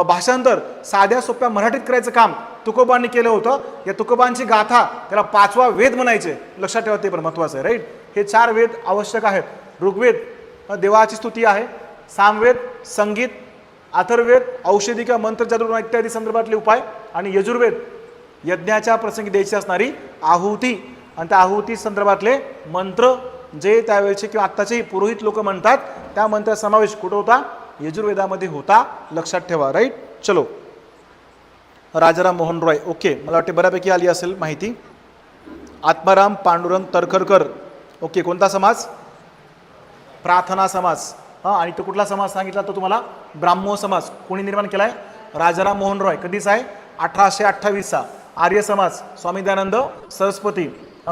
भाषांतर साध्या सोप्या मराठीत करायचं काम तुकोबांनी केलं होतं. या तुकोबांची गाथा त्याला 5वा वेद म्हणायचे, लक्षात ठेवा, ते पण महत्त्वाचं आहे. राईट, हे 4 वेद आवश्यक आहेत. ऋग्वेद देवाची स्तुती आहे, सामवेद संगीत, अथर्ववेद औषधिका मंत्र जादू इत्यादी संदर्भातले उपाय, आणि यजुर्वेद यज्ञाच्या प्रसंगी द्यायची असणारी आहुती आणि त्या आहुती संदर्भातले मंत्र जे त्यावेळेचे किंवा आत्ताचे पुरोहित लोक म्हणतात, त्या मंत्राचा समावेश कुठं होता? यजुर्वेदामध्ये होता, लक्षात ठेवा. राईट, चलो. राजाराम मोहन रॉय. ओके, मला वाटते बऱ्यापैकी आली असेल माहिती. आत्माराम पांडुरंग तरखरकर. ओके, कोणता समाज? प्रार्थना समाज. हां, आणि तो कुठला समाज सांगितला तो तुम्हाला? ब्राह्मो समाज. कोणी निर्माण केला आहे? राजाराम मोहन रॉय. कधीचा आहे? 1828चा. आर्य समाज स्वामी दयानंद सरस्वती.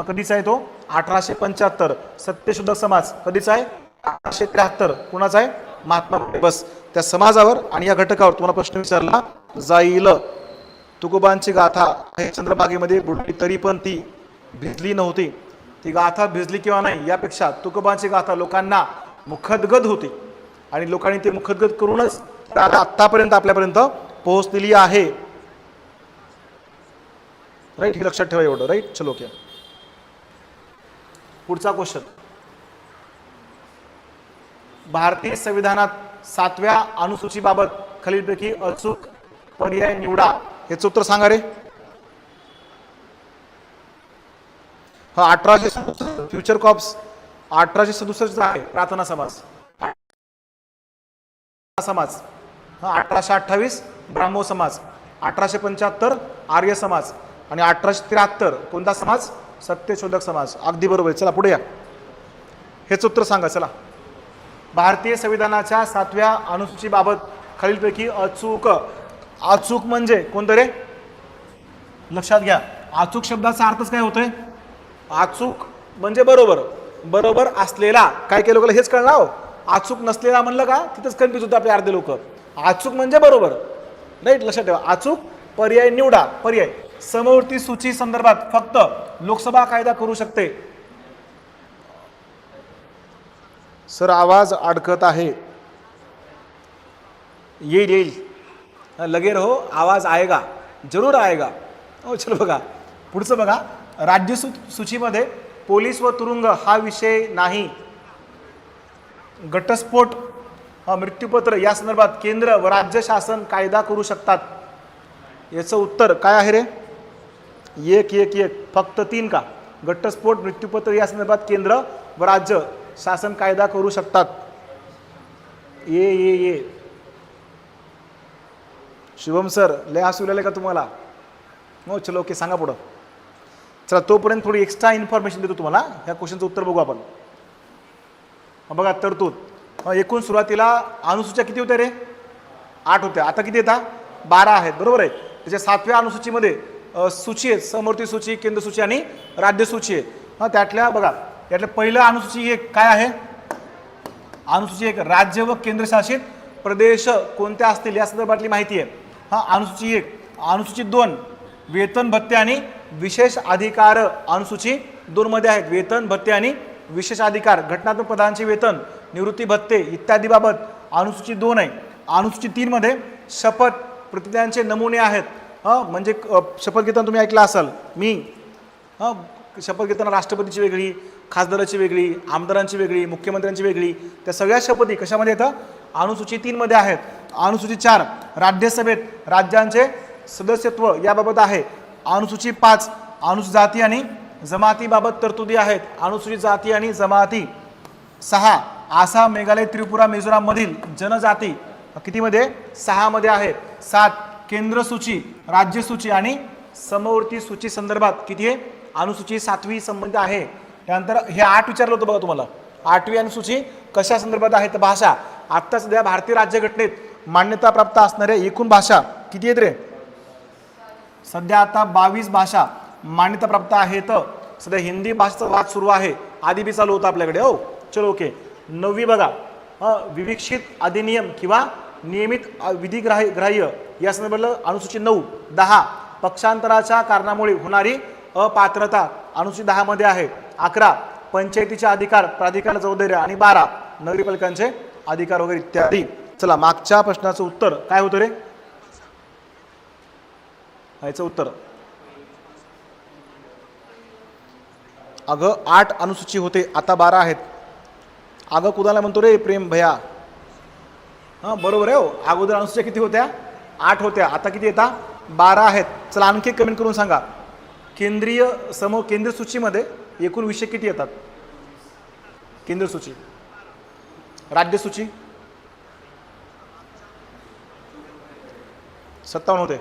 कधीचा आहे तो? 1875. सत्यशोधक समाज कधीचा आहे? 1873. कुणाचा आहे? महात्मा. बस, त्या समाजावर आणि या घटकावर तुम्हाला प्रश्न विचारला जाईल. तुकोबांची गाथा हे चंद्रभागेमध्ये बुडली तरी पण ती भिजली नव्हती. ती गाथा भिजली किंवा नाही यापेक्षा तुकोबांची गाथा लोकांना मुखदगत होती आणि लोकांनी ते मुखदगत करूनच आतापर्यंत आपल्यापर्यंत पोहोचलेली आहे. राईट, हे लक्षात ठेवा एवढं. राईट, चलो. ओके, पुढचा क्वेश्चन. भारतीय संविधानात 7व्या अनुसूचीबाबत खालीलपैकी अचूक पर्याय निवडा. याचं उत्तर सांगा रे. हा, 1867 फ्युचर कॉप्स. 1867 आहे प्रार्थना समाज. समाज हा 1828 ब्राह्मो समाज. 1875 आर्य समाज. आणि 1873 कोणता समाज? सत्यशोधक समाज. अगदी बरोबर. चला पुढे या. हेच उत्तर सांगा. चला. भारतीय संविधानाच्या 7व्या अनुसूचीबाबत खालीलपैकी अचूक. अचूक म्हणजे कोणतं रे? लक्षात घ्या, अचूक शब्दाचा अर्थच काय होतोय? अचूक म्हणजे बरोबर. बरोबर असलेला. काय केलं लोकांना हेच कळलं हो. अचूक नसलेला म्हणलं का तिथंच कन्फ्यूज होतं आपले अर्धे लोक. अचूक म्हणजे बरोबर. राईट, लक्षात ठेवा. अचूक पर्याय निवडा. पर्याय समवर्ती सूची संदर्भात फक्त लोकसभा कायदा करू शकते. सर आवाज अडकत आहे. येईल. लगे रहो, आवाज आएगा, जरूर आएगा. हो, चलो बघा पुढचं बघा. राज्य सूचीमध्ये पोलीस व तुरुंग हा विषय नाही. घटस्फोट, मृत्यूपत्र या संदर्भात केंद्र व राज्य शासन कायदा करू शकतात. याचं उत्तर काय आहे रे? एक. फक्त 3 का? घटस्फोट, मृत्यूपत्र या संदर्भात केंद्र व राज्य शासन कायदा करू शकतात. ये शुभम सर लय हसू लागले का तुम्हाला? हो, चलो. ओके, सांगा पुढं. चला, तोपर्यंत थोडी एक्स्ट्रा इन्फॉर्मेशन देतो तुम्हाला. ह्या क्वेश्चनचं उत्तर बघू आपण. बघा, तरतूद. एकूण सुरुवातीला अनुसूच्या किती होत्या रे? 8 होत्या. आता किती येतात? 12 आहेत. बरोबर आहे. त्याच्या 7व्या अनुसूचीमध्ये सूची आहे, समवर्ती सूची, केंद्र सूची आणि राज्य सूची आहे. त्यातल्या बघा, त्यातल्या पहिलं अनुसूची 1 काय आहे? अनुसूची 1 राज्य व केंद्रशासित प्रदेश कोणत्या असतील या संदर्भातली माहिती आहे. अनुसूची 1. अनुसूची 2 वेतन भत्ते आणि विशेष अधिकार. अनुसूची 2 मध्ये आहेत वेतन भत्ते आणि विशेष अधिकार, घटनात्मक पदांचे वेतन, निवृत्ती भत्ते इत्यादी बाबत अनुसूची 2 आहे. अनुसूची 3 मध्ये शपथ प्रतिज्ञांचे नमुने आहेत. म्हणजे शपथ घेताना तुम्ही ऐकलं असाल, मी शपथ घेताना राष्ट्रपतीची वेगळी, खासदाराची वेगळी, आमदारांची वेगळी, मुख्यमंत्र्यांची वेगळी, त्या सगळ्या शपथी कशामध्ये येतं? अनुसूची 3 मध्ये आहेत. अनुसूची 4 राज्यसभेत राज्यांचे सदस्यत्व याबाबत आहे. अनुसूची 5 अनुसूचित जाती आणि जमातीबाबत तरतुदी आहेत. अनुसूचित जाती आणि जमाती. 6 आसाम, मेघालय, त्रिपुरा, मिझोराम मधील जनजाती कितीमध्ये? 6 मध्ये आहे. 7 केंद्र सूची, राज्य सूची आणि समवर्ती सूची संदर्भात किती आहे? अनुसूची 7वी संबंध आहे. त्यानंतर हे 8 विचारलं होतं बघा तुम्हाला. 8वी अनुसूची कशा संदर्भात आहे? तर भाषा. आता सध्या भारतीय राज्यघटनेत मान्यता प्राप्त असणाऱ्या एकूण भाषा किती आहेत रे? सध्या आता 22 भाषा मान्यता प्राप्त आहेत. सध्या हिंदी भाषेचा वाद सुरू आहे, आधी बी चालू होता आपल्याकडे. हो चलो ओके. 9वी बघा, विविक्षित अधिनियम किंवा नियमित विधिग्राह्य या संदर्भात अनुसूची 9. 10 पक्षांतराच्या कारणामुळे होणारी अपात्रता अनुसूची 10 मध्ये आहे. 11 पंचायतीचे अधिकार, प्राधिकार जबाबदारी आणि 12 नगरपालिकांचे अधिकार वगैरे इत्यादी. चला मागच्या प्रश्नाचं उत्तर काय होतं रे? याचं उत्तर अगं 8 अनुसूची होते, आता 12 आहेत. अगं कुणाला म्हणतो रे प्रेम भैया? हां बरोबर आहे. हो अगोदर अनुसूच्या किती होत्या? 8 होत्या, आता किती येतात? 12 आहेत. चला आणखी कमेंट करून सांगा. केंद्र सूचीमध्ये एकूण विषय किती येतात? केंद्र सूची. राज्य सूची 57 होते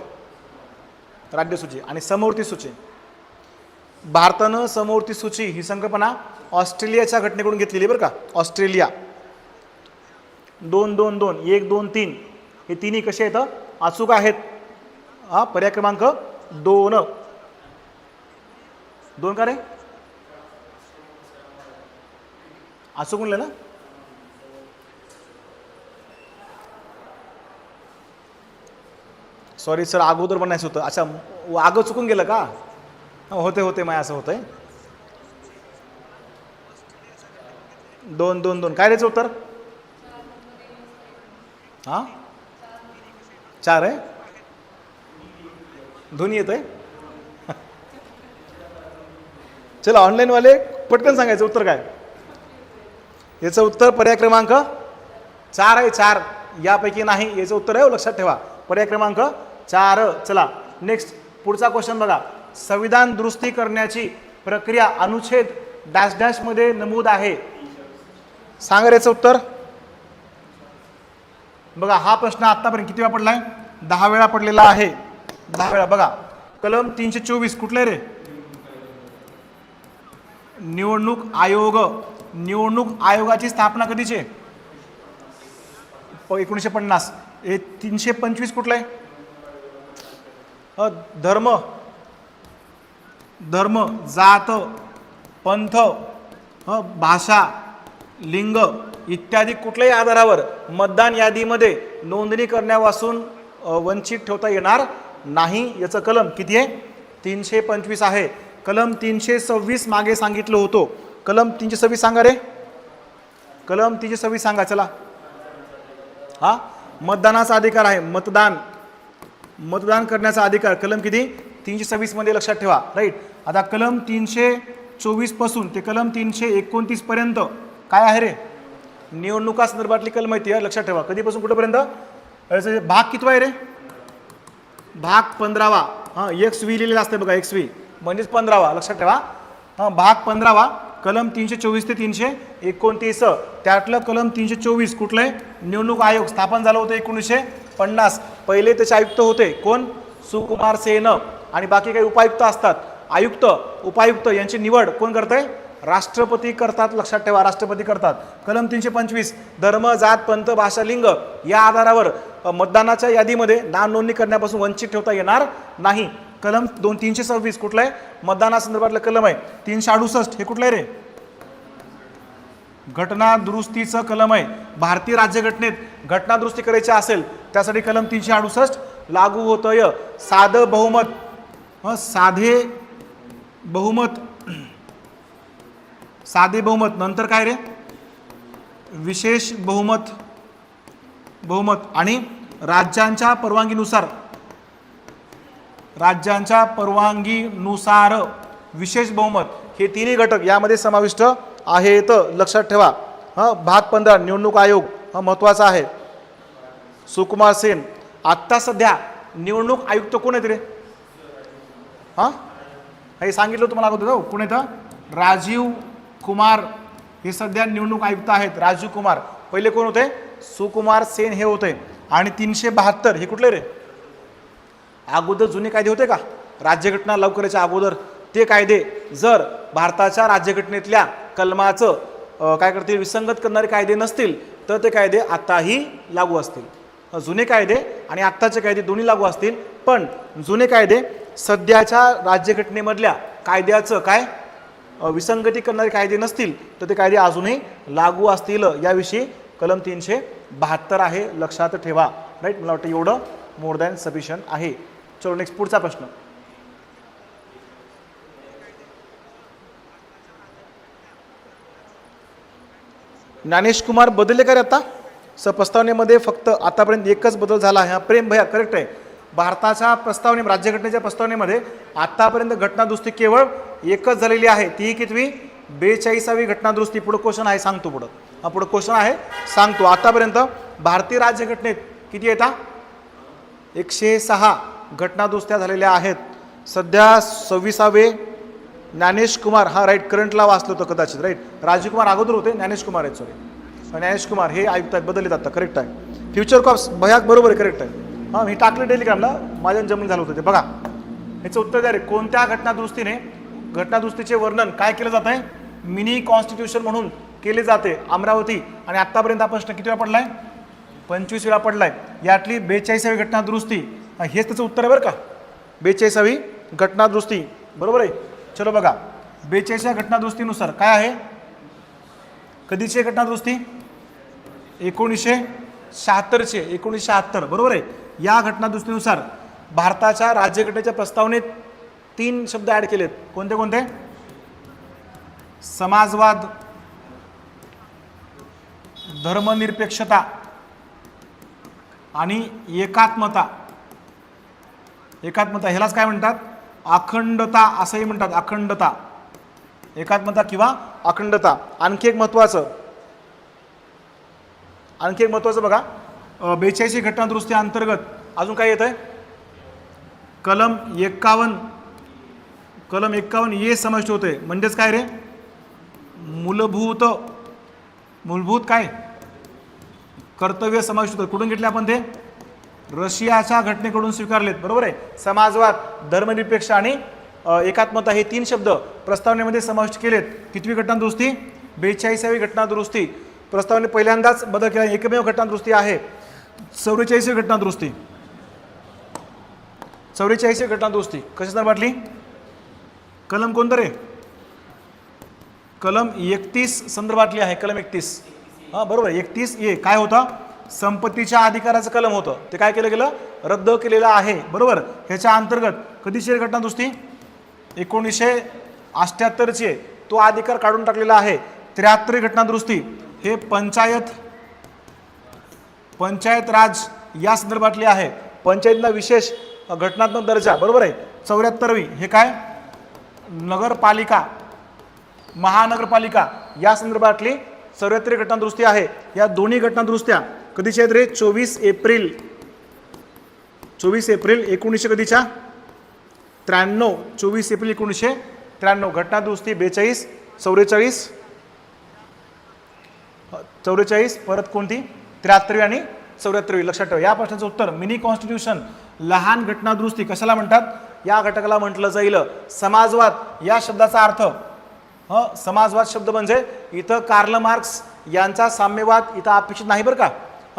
राज्य सूची. आणि समवर्ती सूची, भारतानं समवर्ती सूची ही संकल्पना ऑस्ट्रेलियाच्या घटनेकडून घेतलेली बरं का. ऑस्ट्रेलिया 2 2 2 1 2 3 हे तिन्ही कसे आहेत? अचूक आहेत. हा पर्याय क्रमांक 2. 2 का रे? अचूक म्हणलं ना? सॉरी सर, अगोदर बनायचं होतं. अच्छा आगं चुकून गेलं का? होते माय असं होतंय. 2 2 2 काय द्यायचं उत्तर? हां 4 आहे. दोन्ही येत आहे. चला ऑनलाईन वाले पटकन सांगायचं उत्तर काय? याचं उत्तर पर्याय क्रमांक 4 आहे. 4 यापैकी नाही. याचं उत्तर आहे, लक्षात ठेवा, पर्याय क्रमांक 4. चला नेक्स्ट पुढचा क्वेश्चन बघा. संविधान दुरुस्ती करण्याची प्रक्रिया अनुच्छेद डॅश डॅश मध्ये नमूद आहे. सांगा याचं उत्तर. बघा हा प्रश्न आतापर्यंत किती वेळा पडलाय? 10 वेळा पडलेला आहे. 10 वेळा. बघा कलम 324 कुठलं रे? निवडणूक आयोग. निवडणूक आयोगाची स्थापना कधीची? 1950. हे 325 कुठलं आहे? धर्म, जात, पंथ, भाषा, लिंग इत्यादी कुठल्याही आधारावर मतदान यादीमध्ये नोंदणी करण्यापासून वंचित ठेवता येणार नाही. याचं कलम किती आहे? 325 आहे. कलम 326 मागे सांगितलं होतं. कलम 326 सांगा रे. कलम 326 सांगा. चला. हा मतदानाचा अधिकार आहे. मतदान करण्याचा अधिकार कलम किती? 326 मध्ये, लक्षात ठेवा. राईट. आता कलम 324 पासून ते कलम 329 पर्यंत काय आहे रे? निवडणुका संदर्भातली कलम माहिती, लक्षात ठेवा. कधीपासून कुठेपर्यंत? भाग कितवा आहे रे? भाग 15वा. हां XV लिहिलेला असते बघा. XV म्हणजेच 15वा, लक्षात ठेवा. हां भाग 15वा कलम 324 ते 329. त्यातलं कलम 324 कुठलं आहे? निवडणूक आयोग स्थापन झालं होतं 1950. पहिले त्याचे आयुक्त होते कोण? सुकुमार सेन. आणि बाकी काही उपायुक्त असतात. आयुक्त उपायुक्त यांची निवड कोण करतंय? राष्ट्रपती करतात, लक्षात ठेवा. राष्ट्रपती करतात. कलम 325 धर्म, जात, पंथ, भाषा, लिंग या आधारावर मतदानाच्या यादीमध्ये नाव नोंदणी करण्यापासून वंचित ठेवता येणार नाही. कलम 326 कुठलं आहे? मतदानासंदर्भातलं कलम आहे. 368 हे कुठलं आहे रे? घटना दुरुस्तीचं कलम आहे. भारतीय राज्यघटनेत घटना दुरुस्ती करायची असेल त्यासाठी कलम 368 लागू होतंय. साधे बहुमत नंतर काय रे? विशेष बहुमत आणि राज्यांच्या परवानगीनुसार विशेष बहुमत हे तिन्ही घटक यामध्ये समाविष्ट आहेत, लक्षात ठेवा. भाग 15 निवडणूक आयोग महत्त्वाचा आहे. सुकुमार सेन. आत्ता सध्या निवडणूक आयुक्त कोण आहेत रे? हे सांगितलं तुम्हाला अगोदर. कोण येतं? राजीव कुमार हे सध्या निवडणूक आयुक्त आहेत. राजीव कुमार. पहिले कोण होते? सुकुमार सेन हे होते. आणि 372 हे कुठले रे? अगोदर जुने कायदे होते का राज्यघटना लागू करायच्या अगोदर? ते कायदे जर भारताच्या राज्यघटनेतल्या कलमाचं काय करतील, विसंगत करणारे कायदे नसतील तर ते कायदे आताही लागू असतील. जुने कायदे आणि आत्ताचे कायदे दोन्ही लागू असतील. पण जुने कायदे सध्याच्या राज्यघटनेमधल्या कायद्याचं काय विसंगती करणारे कायदे नसतील तर ते कायदे अजूनही लागू असतील. याविषयी कलम 372 आहे, लक्षात ठेवा. राईट, मला वाटतं एवढं मोर दॅन सफिशियंट आहे. चलो नेक्स्ट पुढचा प्रश्न. ज्ञानेश कुमार बदलले का रे आता? प्रस्तावनेमध्ये फक्त आतापर्यंत एकच बदल झाला आहे. प्रेम भैया करेक्ट आहे. भारताच्या प्रस्तावने राज्यघटनेच्या प्रस्तावनेमध्ये आतापर्यंत घटनादुरुस्ती केवळ एकच झालेली आहे. ती कितवी? 42वी घटनादुरुस्ती. पुढे क्वेश्चन आहे, सांगतो पुढं. पुढे क्वेश्चन आहे, सांगतो. आतापर्यंत भारतीय राज्यघटनेत किती येतात? 106 घटनादुरुस्त्या झालेल्या आहेत. सध्या 26वे ज्ञानेश कुमार. राईट, करंटला वाचलो होतं कदाचित. राईट, राजीव कुमार अगोदर होते, ज्ञानेश कुमार आहेत. सॉरी, ज्ञानेश कुमार हे आयुक्त आहेत, बदलले आता. करेक्ट आहे. फ्युचर कॉप्स भयाक बरोबर आहे, करेक्ट आहे. मी टाकले टेलिग्रामला, माझ्या जमून झालं होतं ते. बघा याचं उत्तर द्या रे. कोणत्या घटनादुरुस्तीने घटनादुरुस्तीचे वर्णन काय केलं जात आहे? मिनी कॉन्स्टिट्यूशन म्हणून केले जाते. अमरावती. आणि आतापर्यंत हा प्रश्न किती वेळा पडलाय? 25 वेळा पडलाय. यातली 42वी घटनादुरुस्ती हेच त्याचं उत्तर आहे बरं का. 42वी घटनादुरुस्ती बरोबर आहे. चलो बघा, 42व्या घटनादुरुस्तीनुसार काय आहे? कधीची घटनादुरुस्ती? 1976ची. 1976 बरोबर आहे. या घटनादुरुस्तीनुसार भारताच्या राज्यघटनेच्या प्रस्तावनेत 3 शब्द ऍड केलेत. कोणते कोणते? समाजवाद, धर्मनिरपेक्षता आणि एकात्मता. एकात्मता ह्यालाच काय म्हणतात? अखंडता असंही म्हणतात. अखंडता, एकात्मता किंवा अखंडता. आणखी एक महत्त्वाचं बघा, 42वी घटनादुरुस्ती अंतर्गत अजून काय येत आहे? कलम 51 ये समाविष्ट होते. म्हणजेच काय रे? मूलभूत काय कर्तव्य समाविष्ट होतं. कुठून घेतले आपण ते? रशियाच्या घटनेकडून स्वीकारलेत. बरोबर आहे. समाजवाद, धर्मनिरपेक्ष आणि एकात्मता हे 3 शब्द प्रस्तावनेमध्ये समाविष्ट केलेत. कितवी घटनादुरुस्ती? 42वी घटनादुरुस्ती. प्रस्तावनेत पहिल्यांदाच बदल केला. एकमेव घटनादुरुस्ती आहे 44वी घटनादुरुस्ती. 44वी घटनादुरुस्ती कशा संदर्भातली? कलम कोणतं रे? कलम 31 संदर्भातली आहे. कलम 31. बरोबर. 31 ए काय होता? संपत्तीच्या अधिकाराचं कलम होतं. ते काय केलं गेलं? रद्द केलेलं आहे. बरोबर. ह्याच्या अंतर्गत कधीची दुरुस्ती? 1978ची आहे. तो अधिकार काढून टाकलेला आहे. 73वी घटनादुरुस्ती हे पंचायत राज या संदर्भातली आहे. पंचायतीला विशेष घटनात्मक दर्जा. बरोबर आहे. 74वी हे काय? नगरपालिका, महानगरपालिका या संदर्भातली 74वी घटनादुरुस्ती आहे. या दोन्ही घटनादुरुस्त्या कधीच्या आहेत रे? 24 एप्रिल 1900 कधीच्या? 93. 24 एप्रिल 1993. घटनादुरुस्ती 42, 44 परत कोणती? 73वी आणि 74वी. लक्षात ठेवा. या प्रश्नाचं उत्तर मिनी कॉन्स्टिट्यूशन, लहान घटनादुरुस्ती कशाला म्हणतात? या घटकाला म्हटलं जाईल समाजवाद. या शब्दाचा अर्थ समाजवाद शब्द म्हणजे इथं कार्ल मार्क्स यांचा साम्यवाद इथं अपेक्षित नाही बरं का.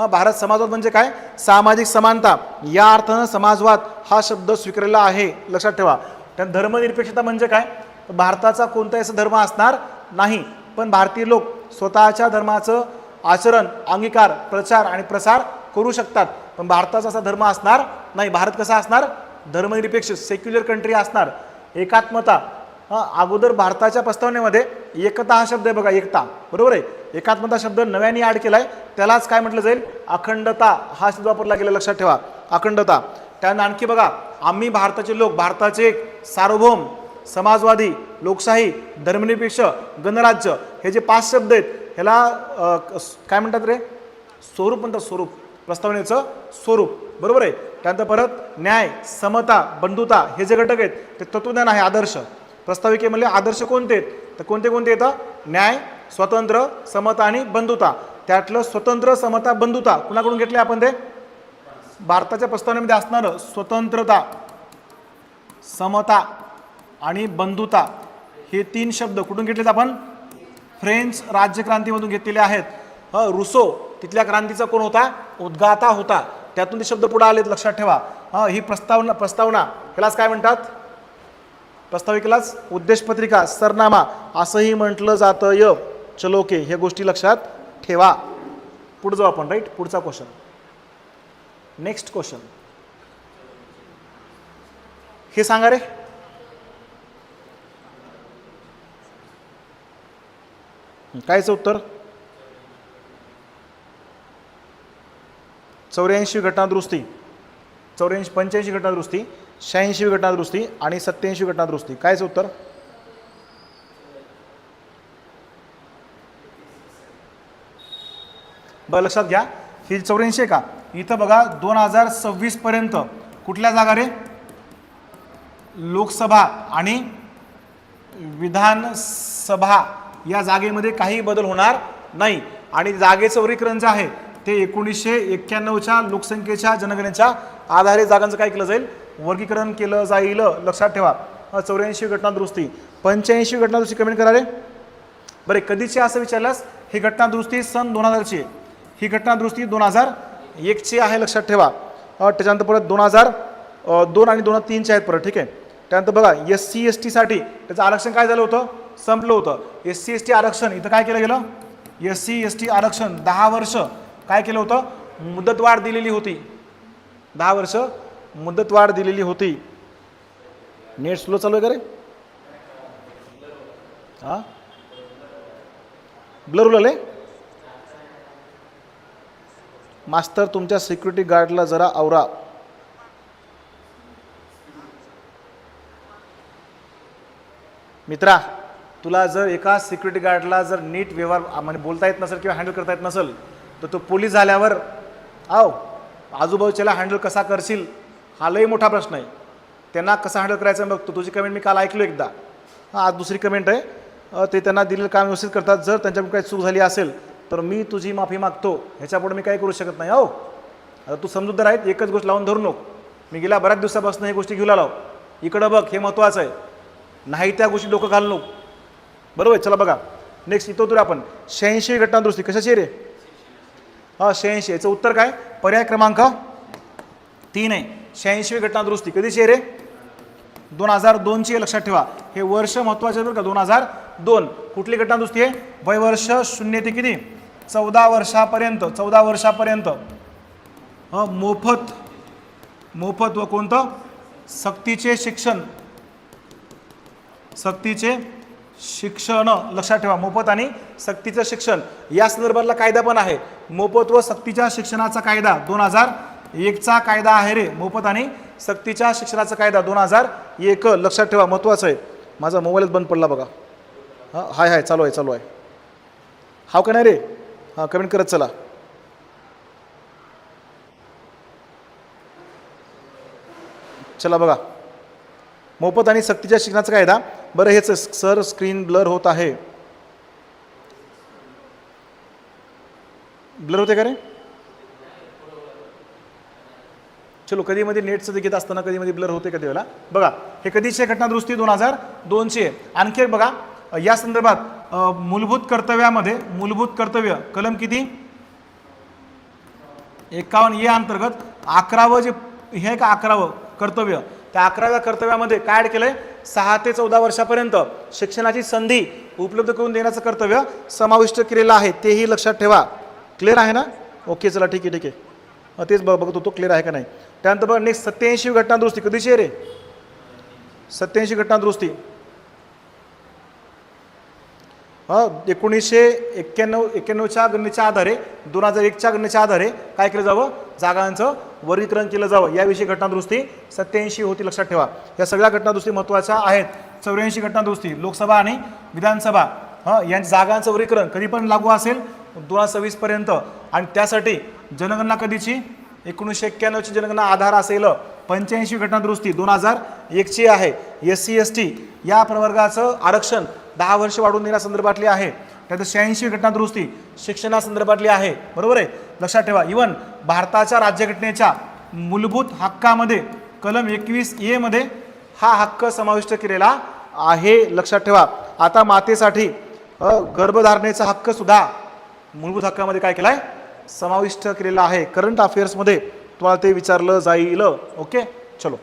भारत समाजवाद म्हणजे काय? सामाजिक समानता. या अर्थानं समाजवाद हा शब्द स्वीकारलेला आहे. लक्षात ठेवा. त्या धर्मनिरपेक्षता म्हणजे काय? भारताचा कोणताही असा धर्म असणार नाही, पण भारतीय लोक स्वतःच्या धर्माचं आचरण, अंगीकार, प्रचार आणि प्रसार करू शकतात. पण भारताचा असा धर्म असणार नाही. भारत कसा असणार? धर्मनिरपेक्ष, सेक्युलर कंट्री असणार. एकात्मता. अगोदर भारताच्या प्रस्तावनेमध्ये एकता हा शब्द आहे बघा. एकता. बरोबर आहे. एकात्मता शब्द नव्याने ॲड केलाय. त्यालाच काय म्हटलं जाईल? अखंडता हा शब्द वापरला गेला. लक्षात ठेवा. अखंडता. त्यानंतर आणखी बघा, आम्ही भारताचे लोक भारताचे एक सार्वभौम, समाजवादी, लोकशाही, धर्मनिरपेक्ष, गणराज्य हे जे 5 शब्द आहेत ह्याला काय म्हणतात रे? स्वरूप म्हणतात. स्वरूप, प्रस्तावनेचं स्वरूप, बरोबर आहे. त्यानंतर परत न्याय, समता, बंधुता हे जे घटक आहेत ते तत्वज्ञान आहे. आदर्श प्रस्ताविकेमध्ये आदर्श कोणते आहेत तर कोणते कोणते येतं? न्याय, स्वतंत्र, समता आणि बंधुता. त्यातलं स्वतंत्र, समता, बंधुता कुणाकडून घेतले आपण? ते भारताच्या प्रस्तावनेमध्ये असणारं स्वतंत्रता, समता आणि बंधुता हे 3 शब्द कुठून घेतलेत आपण? फ्रेंच राज्यक्रांतीमधून घेतलेले आहेत. रुसो तिथल्या क्रांतीचा कोण होता? उद्गाता होता. त्यातून ते शब्द पुढे आलेत, लक्षात ठेवा. ही प्रस्तावना ह्यालाच काय म्हणतात? प्रस्ताविकेलाच उद्देशपत्रिका, सरनामा असंही म्हटलं जातं. चलो के, हे गोष्टी लक्षात ठेवा. पुढे जाऊ आपण. राईट, पुढचा क्वेश्चन. नेक्स्ट क्वेश्चन हे सांगा रे. कायचं उत्तर? 84 घटनादुरुस्ती, 85 घटनादुरुस्ती, 86 घटनादुरुस्ती आणि 87 घटनादुरुस्ती. कायचं उत्तर? बरं लक्षात घ्या, ही 84 का? इथं बघा 2026 पर्यंत कुठल्या जागा रे? लोकसभा आणि विधानसभा या जागेमध्ये काही बदल होणार नाही. आणि जागेचं वर्गीकरण जे आहे ते 1991च्या लोकसंख्येच्या जनगणनेच्या आधारे जागांचं काय केलं जाईल? वर्गीकरण केलं जाईल. लक्षात ठेवा. 84 घटनादुरुस्ती, 85 घटनादुरुस्ती कमेंट करा रे. बरे कधीची असं विचारल्यास ही घटनादुरुस्ती सन 2000ची आहे. ही घटनादुरुस्ती 2001ची आहे, लक्षात ठेवा. त्याच्यानंतर परत 2002 आणि 2003चे आहेत परत. ठीक आहे. त्यानंतर बघा SC ST साठी त्याचं आरक्षण काय झालं होतं? संपलं होतं. SC ST आरक्षण इथं काय केलं गेलं? SC ST आरक्षण 10 वर्ष काय केलं होतं? मुदतवाढ दिलेली होती. 10 वर्ष मुदतवाढ दिलेली होती. नेट स्लो चालू आहे का रे? हा, ब्लर उलले मास्तर, तुमच्या सिक्युरिटी गार्डला जरा आवरा. मित्रा, तुला जर एका सिक्युरिटी गार्डला जर नीट व्यवहार म्हणजे बोलता येत नसेल किंवा हँडल करता येत नसेल तर तो पोलीस झाल्यावर आजूबाजूच्याला हँडल कसा करशील हा लई मोठा प्रश्न आहे. त्यांना कसं हँडल करायचं बघतो. तुझी कमेंट मी काल ऐकलो एकदा. आज दुसरी कमेंट आहे. ते त्यांना दिलेलं काम व्यवस्थित करतात. जर त्यांच्याकडून काही चूक झाली असेल तर मी तुझी माफी मागतो. ह्याच्यापुढे मी काही करू शकत नाही. आता तू समजूतदार आहेत, एकच गोष्ट लावून धरू नको. मी गेल्या बऱ्याच दिवसापासून हे गोष्टी घेऊन आलो. इकडं बघ, हे महत्त्वाचं आहे. नाही त्या गोष्टी डोकं घालू नको, बरोबर. चला बघा नेक्स्ट इथं तर आपण 86 घटनादुरुस्ती कशाची रे? 86. याचं उत्तर काय? पर्याय क्रमांक 3 आहे. 86 घटनादुरुस्ती कधीची रे? 2002ची आहे, लक्षात ठेवा. हे वर्ष महत्त्वाचे आहे बरं का. 2002. कुठली घटनादुरुस्ती आहे? वयवर्ष 0 ते किती? 14 वर्षापर्यंत. 14 वर्षापर्यंत मोफत व कोणतं? सक्तीचे शिक्षण. सक्तीचे शिक्षण, लक्षात ठेवा. मोफत आणि सक्तीचं शिक्षण या संदर्भातला कायदा पण आहे. मोफत व सक्तीच्या शिक्षणाचा कायदा 2001चा कायदा आहे रे. मोफत आणि सक्तीच्या शिक्षणाचा कायदा 2001, लक्षात ठेवा. महत्त्वाचं आहे. माझा मोबाईलच बंद पडला बघा. हाय चालू आहे. हाव का नाही रे? कमेंट करत चला. चला बघा, मोफत आणि सक्तीच्या शिक्षणाचा कायदा. बरं हेच सर स्क्रीन ब्लर होत आहे. ब्लर होते का रे? चलो, कधी मध्ये नेटचं घेत असताना कधी मध्ये ब्लर होते कधी वेळेला. बघा हे कधीची घटनादुरुस्ती? 2002ची आहे. आणखी एक बघा या संदर्भात मूलभूत कर्तव्यामध्ये मूलभूत कर्तव्य कलम किती? 51 या अंतर्गत 11वं जे हे का 11वं कर्तव्य, त्या 11व्या कर्तव्यामध्ये काय ॲड केलंय? 6 ते 14 वर्षापर्यंत शिक्षणाची संधी उपलब्ध करून देण्याचं कर्तव्य समाविष्ट केलेलं आहे. तेही लक्षात ठेवा. क्लिअर आहे ना? ओके चला ठीक आहे. तेच बघत होतो क्लिअर आहे का नाही. त्यानंतर बघा नेक्स्ट 87 घटनादुरुस्ती कधीची आहे रे? 87 घटनादुरुस्ती 1991च्या गणनेच्या आधारे 2001च्या गणनेच्या आधारे काय केलं जावं, जागांचं वर्गीकरण केलं जावं. याविषयी घटनादुरुस्ती 87 होती, लक्षात ठेवा. या सगळ्या घटनादुरुस्ती महत्त्वाच्या आहेत. 84 घटनादुरुस्ती लोकसभा आणि विधानसभा यांच्या जागांचं वर्गीकरण कधी पण लागू असेल 2026 पर्यंत. आणि त्यासाठी जनगणना कधीची, 1991ची जनगणना आधार असेल. 85 घटनादुरुस्ती 2001ची आहे. SC ST या प्रवर्गाचं आरक्षण 10 वर्ष वाढवून देण्यासंदर्भातली आहे. त्यात 86 घटनादुरुस्ती शिक्षणासंदर्भातली आहे. बरोबर आहे, लक्षात ठेवा. इवन भारताच्या राज्यघटनेच्या मूलभूत हक्कामध्ये कलम 21A मध्ये हा हक्क समाविष्ट केलेला आहे, लक्षात ठेवा. आता मातेसाठी गर्भधारणेचा हक्क सुद्धा मूलभूत हक्कामध्ये काय केलाय, समाविष्ट केलेला आहे. करंट अफेअर्समध्ये तुम्हाला ते विचारलं जाईल. ओके, चलो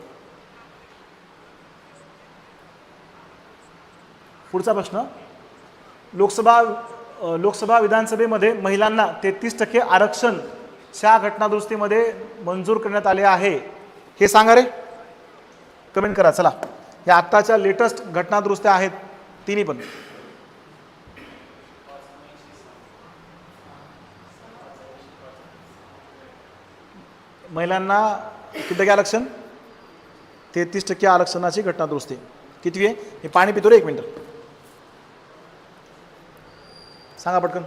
पुढचा प्रश्न. लोकसभा विधानसभेमध्ये महिलांना 33% आरक्षणच्या घटनादुरुस्तीमध्ये मंजूर करण्यात आले आहे. हे सांगा रे, कमेंट करा. चला, या आत्ताच्या लेटेस्ट घटनादुरुस्त्या आहेत तिन्ही पण. महिलांना किती टक्के आरक्षण, 33% आरक्षणाची घटनादुरुस्ती. किती आहे हे पाणी पितो रे, 1 मिनिट सांगा पटकन.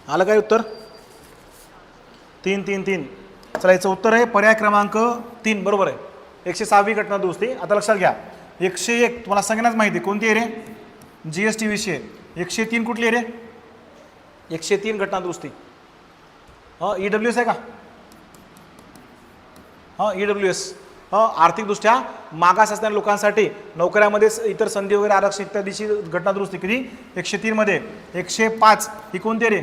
आलं काय उत्तर? 3. चला, याचं उत्तर आहे पर्याय क्रमांक 3, बरोबर आहे. 106वी घटनादुरुस्ती. आता लक्षात घ्या, 101 तुम्हाला सगळ्यांनाच माहिती आहे कोणती आहे रे, GST विषय. 103 कुठली आहे रे, 103 घटनादुरुस्ती EWS आहे का? EWS आर्थिकदृष्ट्या मागास असणाऱ्या लोकांसाठी नोकऱ्यामध्ये इतर संधी वगैरे आरक्षण इत्यादीची घटनादुरुस्ती. किती? 103 मध्ये. 105 ही कोणती रे,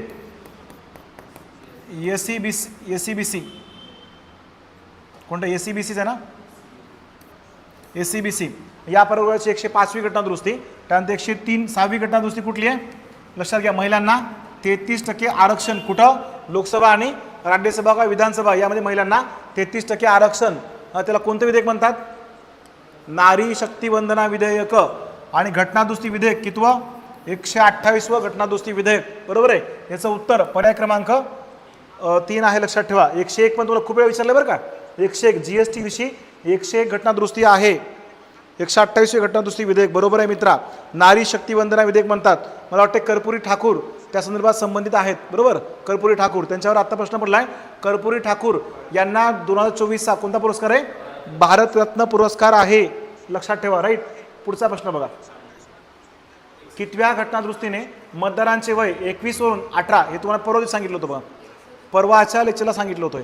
SCBC कोणतं, SCBCच आहे ना, SCBC या प्रवर्गाची 105वी घटनादुरुस्ती. त्यानंतर 106वी घटनादुरुस्ती कुठली आहे, लक्षात घ्या. महिलांना 33% आरक्षण. कुठं? लोकसभा आणि राज्यसभा का विधानसभा यामध्ये महिलांना 33% आरक्षण. त्याला कोणतं विधेयक म्हणतात? नारी शक्ती वंदना विधेयक. आणि घटनादुरुस्ती विधेयक कितवं? 128वं घटनादुरुस्ती विधेयक. बरोबर आहे. याचं उत्तर पर्याय क्रमांक 3 आहे, लक्षात ठेवा. 101 पण तुला खूप वेळा विचारलं बरं का. 101 GST विषयी 101 घटनादुरुस्ती आहे. 128वी घटनादुरुस्ती विधेयक, बरोबर आहे मित्रा. नारी शक्ती वंदना विधेयक म्हणतात. मला वाटतं कर्पुरी ठाकूर त्या संदर्भात संबंधित आहेत, बरोबर. कर्पुरी ठाकूर, त्यांच्यावर आता प्रश्न पडलाय. कर्पुरी ठाकूर यांना 2024चा कोणता पुरस्कार आहे? भारतरत्न पुरस्कार आहे, लक्षात ठेवा. राईट. पुढचा प्रश्न बघा. कितव्या घटनादुरुस्तीने मतदारांचे वय 21 वरून 18 हे तुम्हाला परवा सांगितलं होतं बघा, परवाच्या लेक्चरला सांगितलं होतं.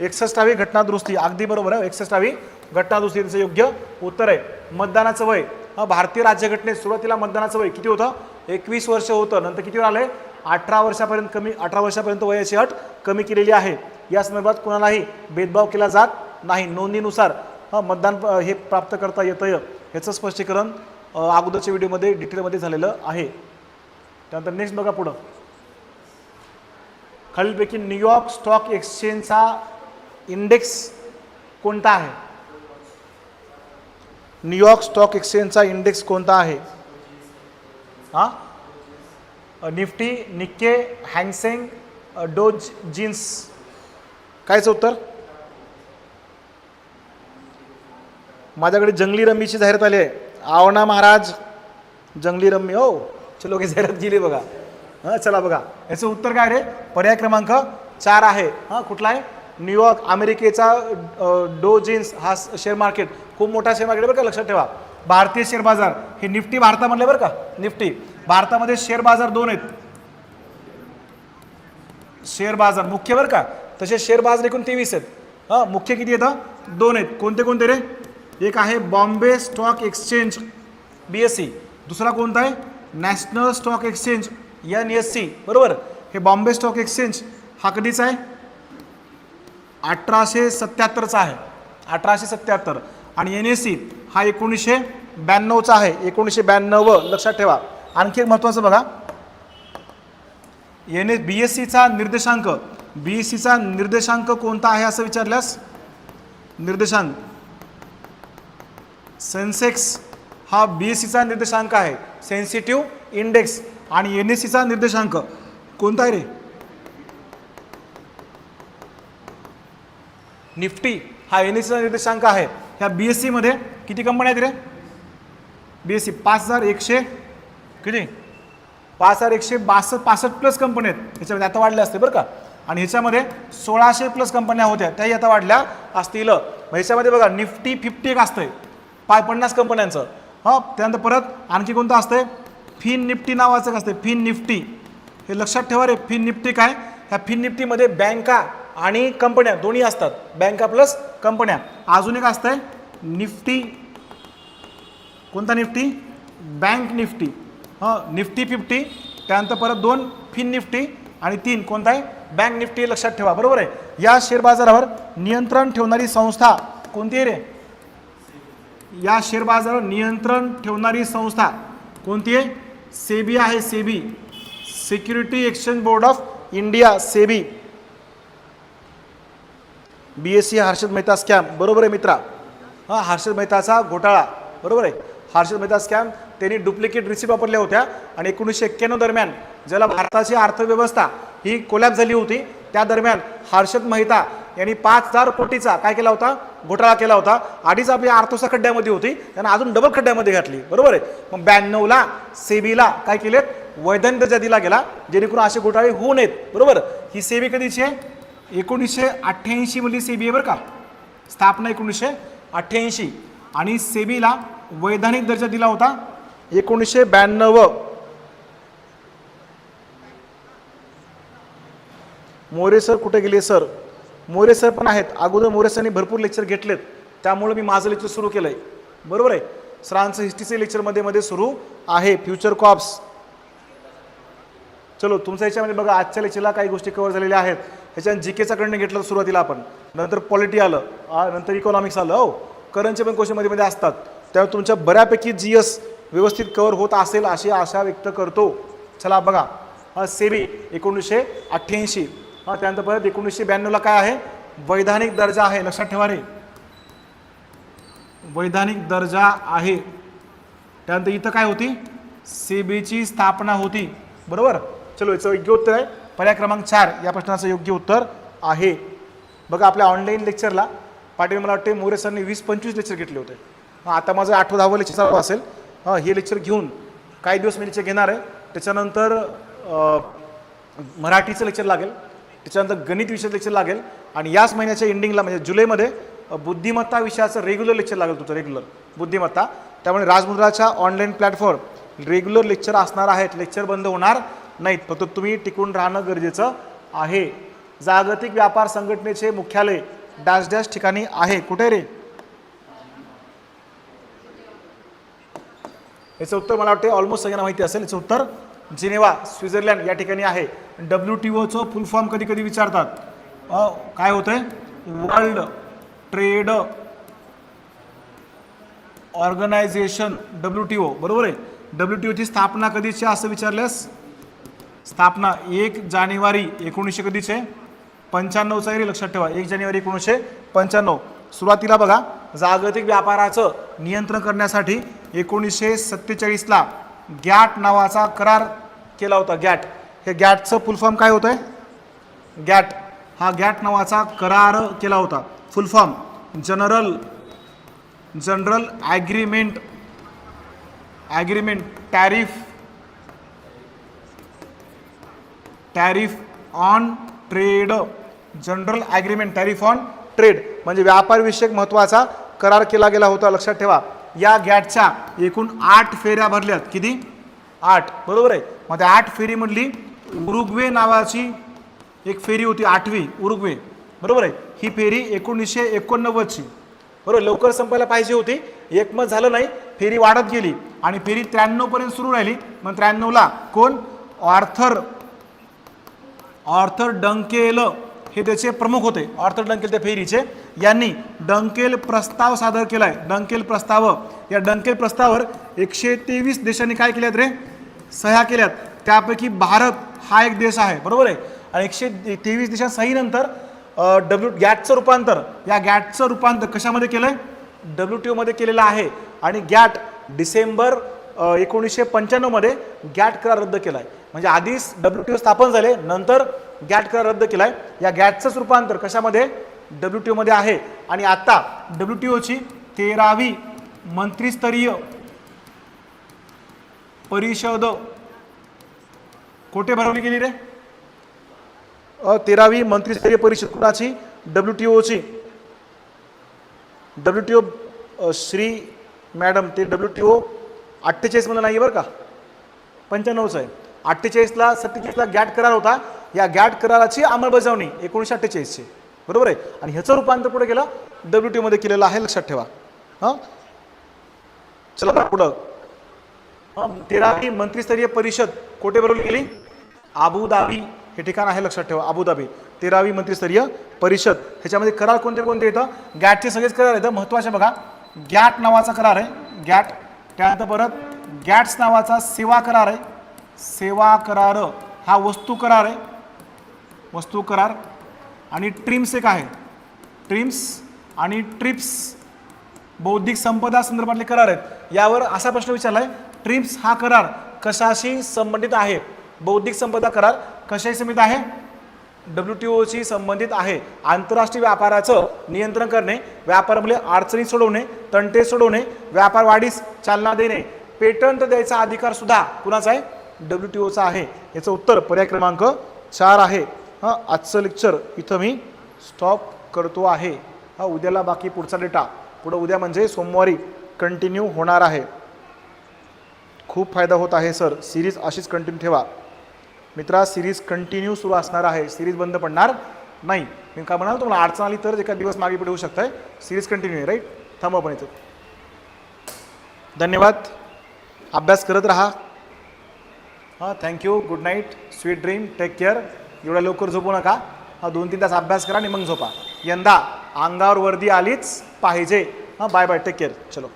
61वी घटनादुरुस्ती, अगदी बरोबर आहे. 61वी घटनादुरुस्तीचं योग्य उत्तर आहे. मतदानाचं वय भारतीय राज्यघटनेत सुरुवातीला मतदानाचं वय किती होतं? 21 वर्ष होतं. नंतर कितीवर आलंय? 18 वर्षापर्यंत कमी, 18 वर्षापर्यंत वयाची अट कमी केलेली आहे. या संदर्भात कोणालाही भेदभाव केला जात नाही. नोंदणीनुसार मतदान हे प्राप्त करता येतं. याचं स्पष्टीकरण अगोदरच्या व्हिडिओमध्ये डिटेलमध्ये झालेलं आहे. त्यानंतर नेक्स्ट बघा पुढं. खालीलपैकी न्यूयॉर्क स्टॉक एक्सचेंजचा इंडेक्स कोणता आहे? न्यूयॉर्क स्टॉक एक्सचेंजचा इंडेक्स कोणता आहे? निफ्टी, निक्के, हँगसेंग, डो जीन्स. कायचं उत्तर? माझ्याकडे जंगली रम्मीची जाहिरात आली आहे. आओ ना महाराज, जंगली रम्मी. हो चलो, की जाहिरात गेली बघा. चला बघा, याचं उत्तर काय रे? पर्याय क्रमांक 4 आहे. कुठला आहे? न्यूयॉर्क, अमेरिकेचा डो जीन्स हा शेअर मार्केट खूप मोठा शेअर मार्केट बरं का, लक्षात ठेवा. भारतीय शेअर बाजार हे निफ्टी भारतामधले बरं का. निफ्टी भारतामध्ये शेअर बाजार 2 आहेत. शेअर बाजार मुख्य बरं का, तसे शेअर बाजार एकूण 23 आहेत. मुख्य किती येतं? 2 आहेत. कोणते कोणते रे? एक आहे बॉम्बे स्टॉक एक्सचेंज BSE. दुसरा कोणता आहे? National stock exchange NSE. बरोबर. हे बॉम्बे स्टॉक एक्सचेंज हा कधीचा आहे? 1877चा आहे. 1877. आणि NSE हा 1992चा आहे. 1992, लक्षात ठेवा. आणखी एक महत्त्वाचं बघा, BSEचा निर्देशांक BSEचा निर्देशांक कोणता आहे असं विचारल्यास, निर्देशांक सेन्सेक्स हा BSEचा निर्देशांक आहे, सेन्सिटिव्ह इंडेक्स. आणि NSEचा निर्देशांक कोणता आहे रे, निफ्टी हा NSEचा निर्देशांक आहे. ह्या BSE मध्ये किती कंपन्या आहेत रे, BSE 5100 किती 5165 प्लस कंपन्या आहेत. ह्याच्यामध्ये आता वाढल्या असते बरं का. आणि ह्याच्यामध्ये 1600 प्लस कंपन्या होत्या, त्याही आता वाढल्या असतील. ह्याच्यामध्ये बघा निफ्टी 50 एक असतंय 50 कंपन्यांचं. त्यानंतर परत आणखी कोणतं असतंय, फिन निफ्टी नावाचं असतंय, फिन निफ्टी. हे लक्षात ठेवा रे, फिन निफ्टी काय, ह्या फिन निफ्टीमध्ये बँका आणि कंपन्या दोन्ही असतात, बँका प्लस कंपन्या. अजून एक असतंय निफ्टी, कोणता निफ्टी, बँक निफ्टी. निफ्टी 50, त्यानंतर परत 2 फिन निफ्टी आणि 3 कोणता आहे, बँक निफ्टी. लक्षात ठेवा, बरोबर आहे. या शेअर बाजारावर नियंत्रण ठेवणारी संस्था कोणती आहे रे, या शेअर बाजारावर नियंत्रण ठेवणारी संस्था कोणती आहे, सेबी आहे, SEBI, security exchange board of India, SEBI. BSE Harshad Mehta scam, बरोबर आहे मित्रा. हर्षद मेहताचा घोटाळा, बरोबर आहे. हर्षद मेहता स्कॅम, त्यांनी डुप्लिकेट रिसिप्ट वापरल्या होत्या आणि 1991 दरम्यान ज्याला भारताची अर्थव्यवस्था ही कोलॅप्स झाली होती, त्या दरम्यान हर्षद मेहता यांनी 5000 कोटीचा काय केला होता, घोटाळा केला होता. आधीच आपली अर्थव्यवस्था खड्ड्यामध्ये होती, त्यांना अजून डबल खड्ड्यामध्ये घातली, बरोबर आहे. मग 92ला सेबीला काय केलेत, वैधानिक दर्जा दिला गेला, जेणेकरून असे घोटाळे होऊ नयेत, बरोबर. ही सेबी कधीची आहे, 1988 मधली सेबी आहे बरं का, स्थापना 1988. आणि सेबीला वैधानिक दर्जा दिला होता 1992. मोरे सर कुठे गेले सर, मोरे सर पण आहेत, अगोदर मोरे सरांनी भरपूर लेक्चर घेतलेत, त्यामुळे मी माझं लेक्चर सुरू केलंय, बरोबर आहे. सरांचं हिस्ट्रीचे लेक्चर मध्ये सुरू आहे, फ्युचर कॉप्स. चलो तुमच्या याच्यामध्ये बघा, आजच्या लेक्चरला काही गोष्टी कव्हर झालेल्या आहेत. ह्याच्यात जीकेचा कडनं घेतलं सुरुवातीला आपण, नंतर पॉलिटी आलं, नंतर इकॉनॉमिक्स आलं. करंटचे पण क्वेश्चन मध्ये असतात, त्यामुळे तुमच्या बऱ्यापैकी GS व्यवस्थित कव्हर होत असेल अशी आशा व्यक्त करतो. चला बघा, सेबी 1988. त्यानंतर परत 1992ला काय आहे, वैधानिक दर्जा आहे. लक्षात ठेवा रे, वैधानिक दर्जा आहे. त्यानंतर इथं काय होती, सेबीची स्थापना होती, बरोबर. चलो याचं योग्य उत्तर आहे पर्याय क्रमांक 4 या प्रश्नाचं योग्य उत्तर आहे. बघा आपल्या ऑनलाईन लेक्चरला पाटील मला वाटते मोरे सरनी 20-25 लेक्चर घेतले होते. आता माझं 8व-10व लेक्चर चालू असेल. हे लेक्चर घेऊन काही दिवस मी लेक्चर घेणार आहे. त्याच्यानंतर मराठीचं लेक्चर लागेल, त्याच्यानंतर गणित विषयाचं लेक्चर लागेल आणि याच महिन्याच्या एंडिंगला म्हणजे जुलैमध्ये बुद्धिमत्ता विषयाचं रेग्युलर लेक्चर लागेल तुमचं, रेग्युलर बुद्धिमत्ता. त्यामुळे राजमुद्राच्या ऑनलाईन प्लॅटफॉर्म रेग्युलर लेक्चर असणार आहेत, लेक्चर बंद होणार नाहीत. फक्त तुम्ही टिकून राहणं गरजेचं आहे. जागतिक व्यापार संघटनेचे मुख्यालय डॅश डॅश ठिकाणी आहे. कुठे रे, याचं उत्तर मला वाटते ऑलमोस्ट सगळ्यांना माहिती असेल. याचं उत्तर जिनेवा, स्वित्झर्लंड या ठिकाणी आहे. WTOचं फुल फॉर्म कधी कधी विचारतात, काय होतंय, वर्ल्ड ट्रेड ऑर्गनायझेशन, WTO, बरोबर आहे. WTOची स्थापना कधीची असं विचारल्यास, स्थापना 1 जानेवारी 1900 कधीचे 95चा आहे रे, लक्षात ठेवा. 1 जानेवारी 1995. सुरुवातीला बघा, जागतिक व्यापाराचं नियंत्रण करण्यासाठी 1947ला गॅट नावाचा करार केला होता. गॅट, हे गॅटचं फुल फॉर्म काय होतंय, गॅट, हा गॅट नावाचा करार केला होता. फुल form general agreement tariff on trade, general agreement tariff on trade म्हणजे व्यापारविषयक महत्त्वाचा करार केला गेला होता. लक्षात ठेवा. या गॅटच्या एकूण 8 फेऱ्या भरल्यात. किती, 8, बरोबर आहे. मग त्या 8 फेरीमधली उरुग्वे नावाची एक फेरी होती, 8वी उरुग्वे, बरोबर आहे. ही फेरी 1989ची, बरोबर, लवकर संपायला पाहिजे होती, एकमत झालं नाही, फेरी वाढत गेली आणि फेरी 93 पर्यंत सुरू राहिली. मग 93ला कोण, ऑर्थर डंकेल हे त्याचे प्रमुख होते. ऑर्थर डंकेल त्या फेरीचे, यांनी डंकेल प्रस्ताव सादर केलाय. डंकेल प्रस्ताव, या डंकेल प्रस्तावावर 123 देशांनी काय केल्यात रे, सह्या केल्यात. त्यापैकी भारत हा एक देश आहे, बरोबर आहे. आणि 123 देशांसहीनंतर गॅटचं रूपांतर, या गॅटचं रूपांतर कशामध्ये केलं आहे? WTO मध्ये केलेलं आहे. आणि गॅट डिसेंबर 1995 मध्ये गॅट करार रद्द केला आहे. म्हणजे आधीच WTO स्थापन झाले, नंतर गॅट करार रद्द केलाय. या गॅटचंच रूपांतर कशामध्ये? WTO मध्ये आहे. आणि आता WTOची 13वी मंत्रिस्तरीय परिषद कुठे गेली रे? 13वी मंत्रिस्तरीय परिषद कुणाची? WTOची. WTO श्री मॅडम, ते WTO 48 मध्ये नाही बरं का, 95च आहे. 48ला 47ला गॅट करार होता. या गॅट कराराची अंमलबजावणी 1948 ची, बरोबर आहे. आणि ह्याचं रूपांतर पुढे केलं WTO मध्ये केलेलं आहे, लक्षात ठेवा. हां, चला पुढं. 13वी मंत्रिस्तरीय परिषद कुठे भरवली गेली? अबुधाबी हे ठिकाण आहे, लक्षात ठेवा. अबुधाबी 13वी मंत्रिस्तरीय परिषद. ह्याच्यामध्ये करार कोणते कोणते येतं? गॅटचे सगळेच करार येतं. महत्त्वाचे बघा, गॅट नावाचा करार आहे, गॅट. त्यानंतर परत गॅट्स नावाचा सेवा करार आहे, सेवा करार हा वस्तू करार आहे, वस्तू करार. आणि ट्रिम्स एक आहे, ट्रिम्स आणि ट्रिप्स बौद्धिक संपदा संदर्भातले करार आहेत. यावर असा प्रश्न विचारलाय, ट्रिप्स हा करार कशाशी संबंधित आहे? बौद्धिक संपदा करार कशाशी संबंधित आहे? WTOशी संबंधित आहे. आंतरराष्ट्रीय व्यापाराचं नियंत्रण करणे, व्यापारामध्ये अडचणी सोडवणे, तंटे सोडवणे, व्यापार वाढीस चालना देणे, पेटंट द्यायचा अधिकार सुद्धा कुणाचा आहे? WTOचा आहे. याचं उत्तर पर्याय क्रमांक 4 आहे. हां, आजचं लेक्चर इथं मी स्टॉप करतो आहे. हा, उद्याला बाकी पुढचा डेटा पुढं उद्या म्हणजे सोमवारी कंटिन्यू होणार आहे. खूप फायदा होत आहे सर, सिरीज अशीच कंटिन्यू ठेवा मित्रा. सिरीज कंटिन्यू सुरू असणार आहे, सिरीज बंद पडणार नाही. मी काय म्हणाल, तुम्हाला अडचण आली तर एका दिवस मागे पुढे होऊ शकताय. सिरीज कंटिन्यू आहे, राईट. थांबा पण इथं. धन्यवाद, अभ्यास करत राहा. हां, thank you, good night, sweet dream, take care. एवढ्या लवकर झोपू नका. हा, 2-3 तास अभ्यास करा आणि मग झोपा. यंदा अंगावर वर्दी आलीच पाहिजे. हां, बाय बाय, टेक केअर, चलो.